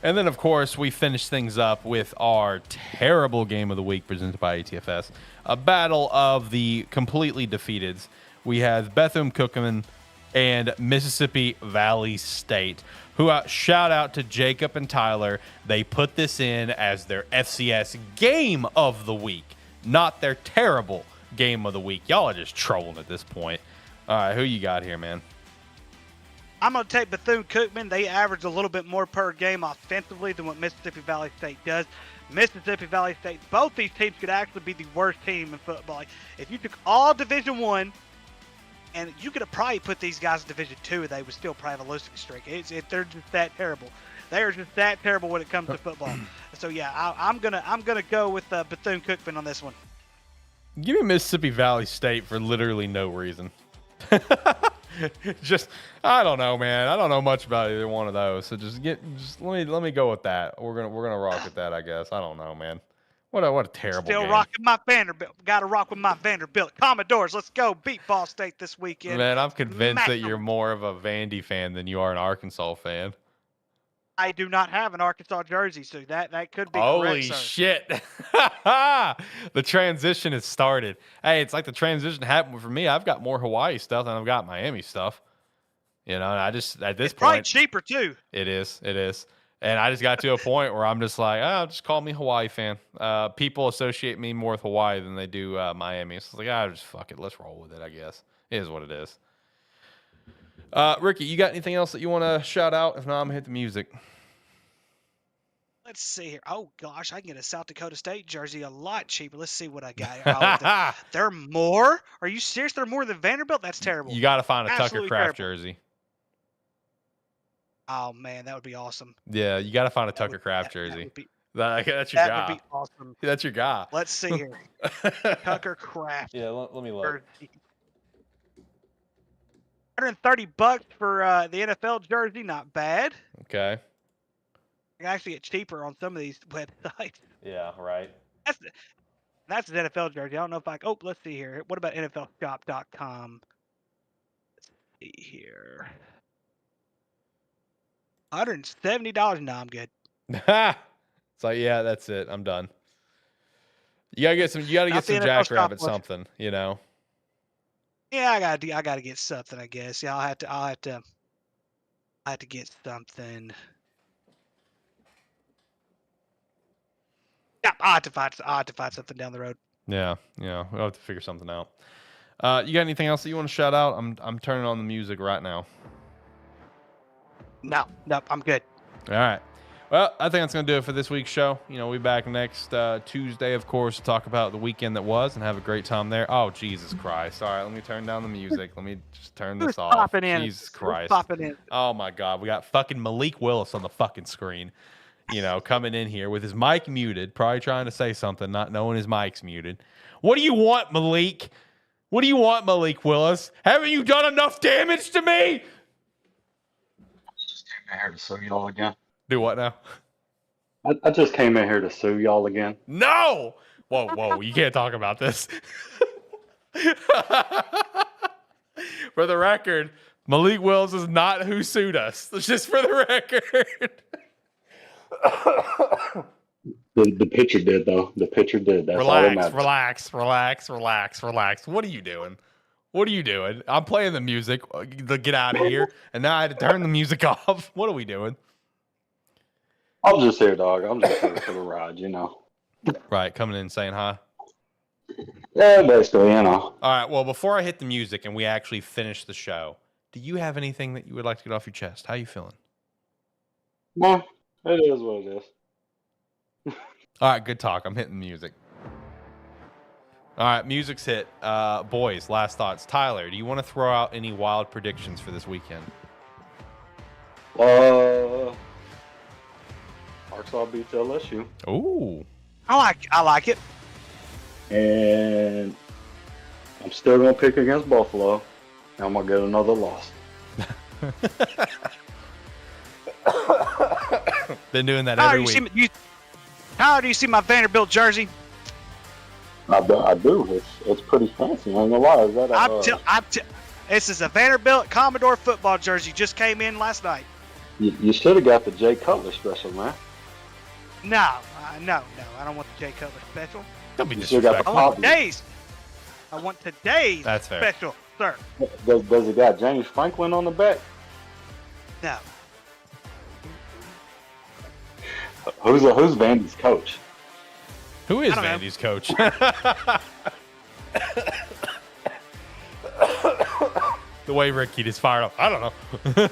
And then, of course, we finish things up with our terrible game of the week presented by ATFS. A battle of the completely defeateds. We have Bethune-Cookman and Mississippi Valley State, who shout out to Jacob and Tyler. They put this in as their FCS game of the week, not their terrible game of the week. Y'all are just trolling at this point. All right, who you got here, man? I'm going to take Bethune-Cookman. They average a little bit more per game offensively than what Mississippi Valley State does. Mississippi Valley State, both these teams could actually be the worst team in football. Like, if you took all Division I, and you could have probably put these guys in Division II, and they would still probably have a losing streak. They're just that terrible. They are just that terrible when it comes to football. So yeah, I'm gonna go with Bethune-Cookman on this one. Give me Mississippi Valley State for literally no reason. Just I don't know, man. I don't know much about either one of those. So just let me go with that. We're gonna rock with that, I guess. I don't know, man. What a terrible Still game. rocking my Vanderbilt. Got to rock with my Vanderbilt. Commodores, let's go beat Ball State this weekend. Man, I'm convinced Smack that you're 'em. more of a Vandy fan than you are an Arkansas fan. I do not have an Arkansas jersey, so that could be Holy correct, sir. shit. The transition has started. Hey, it's like the transition happened for me. I've got more Hawaii stuff than I've got Miami stuff. You know, and I just, at this It's probably point, cheaper too. it is. And I just got to a point where I'm just like, just call me Hawaii fan. People associate me more with Hawaii than they do Miami. So it's like, just fuck it. Let's roll with it, I guess. It is what it is. Ricky, you got anything else that you want to shout out? If not, I'm going to hit the music. Let's see here. Oh gosh, I can get a South Dakota State jersey a lot cheaper. Let's see what I got here. They're more? Are you serious? They're more than Vanderbilt? That's terrible. You got to find a Absolutely Tucker Craft terrible. jersey. Oh man, that would be awesome. Yeah, you got to find a Tucker Craft jersey. That's your That guy. would be awesome. That's your guy. Let's see here. Tucker Craft. Yeah, let me look. Jersey. $130 for the NFL jersey, not bad. Okay. You can actually get cheaper on some of these websites. Yeah, right. That's an NFL jersey. I don't know if let's see here. What about NFLshop.com? Let's see here. $170. No, I'm good. It's like, yeah, that's it. I'm done. You gotta get some Jackrabbit something, you know. Yeah, I gotta get something, I guess. Yeah, I have to get something. Yeah, I'll have to find something down the road. Yeah, we'll have to figure something out. You got anything else that you want to shout out? I'm turning on the music right now. No, I'm good. All right. Well, I think that's going to do it for this week's show. You know, we'll be back next Tuesday, of course, to talk about the weekend that was and have a great time there. Oh, Jesus Christ. All right, let me turn down the music. Let me just turn this off. Popping in? Jesus Christ. Popping in? Oh, my God. We got fucking Malik Willis on the fucking screen, you know, coming in here with his mic muted, probably trying to say something, not knowing his mic's muted. What do you want, Malik? What do you want, Malik Willis? Haven't you done enough damage to me? Just came in here to sue y'all again. Do what now? I just came in here to sue y'all again. No! Whoa, you can't talk about this. For the record, Malik Willis is not who sued us. That's just for the record. The pitcher did, though. The pitcher did. That's all that matters. Relax. What are you doing? I'm playing the music. Get out of here. And now I had to turn the music off. What are we doing? I'm just here, dog. I'm just here for the ride, you know. Right, coming in and saying hi. Yeah, basically, you know. All right, well, before I hit the music and we actually finish the show, do you have anything that you would like to get off your chest? How you feeling? No, it is what it is. All right, good talk. I'm hitting the music. All right, music's hit. Boys, last thoughts. Tyler, do you want to throw out any wild predictions for this weekend? Arkansas beats LSU. Ooh. I like it. And I'm still going to pick against Buffalo. And I'm going to get another loss. Been doing that every week. How do you see my Vanderbilt jersey? I do. It's pretty fancy. I ain't gonna lie. Is that this is a Vanderbilt Commodore football jersey. Just came in last night. You should have got the Jay Cutler special, man. No. I don't want the Jay Cutler special. Don't be disrespectful. I want today's That's fair. special, sir. Does it got James Franklin on the back? No. Who's Vandy's coach? Who is Vandy's coach? The way Ricky just fired up. I don't know.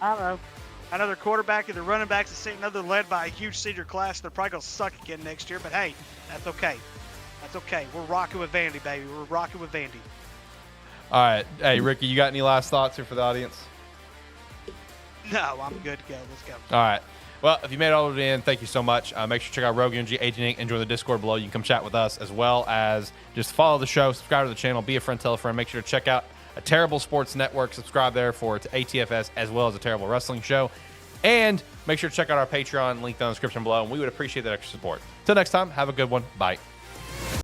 I don't know. Another quarterback, either running backs, and another led by a huge senior class. They're probably going to suck again next year, but hey, that's okay. That's okay. We're rocking with Vandy, baby. We're rocking with Vandy. All right. Hey, Ricky, you got any last thoughts here for the audience? No, I'm good to go. Let's go. All right. Well, if you made it all the way in, thank you so much. Make sure to check out Rogue Energy, Agent Inc., and join the Discord below. You can come chat with us, as well as just follow the show, subscribe to the channel, be a friend, tell a friend. Make sure to check out A Terrible Sports Network. Subscribe there to ATFS, as well as A Terrible Wrestling Show. And make sure to check out our Patreon, link down in the description below, and we would appreciate that extra support. Till next time, have a good one. Bye.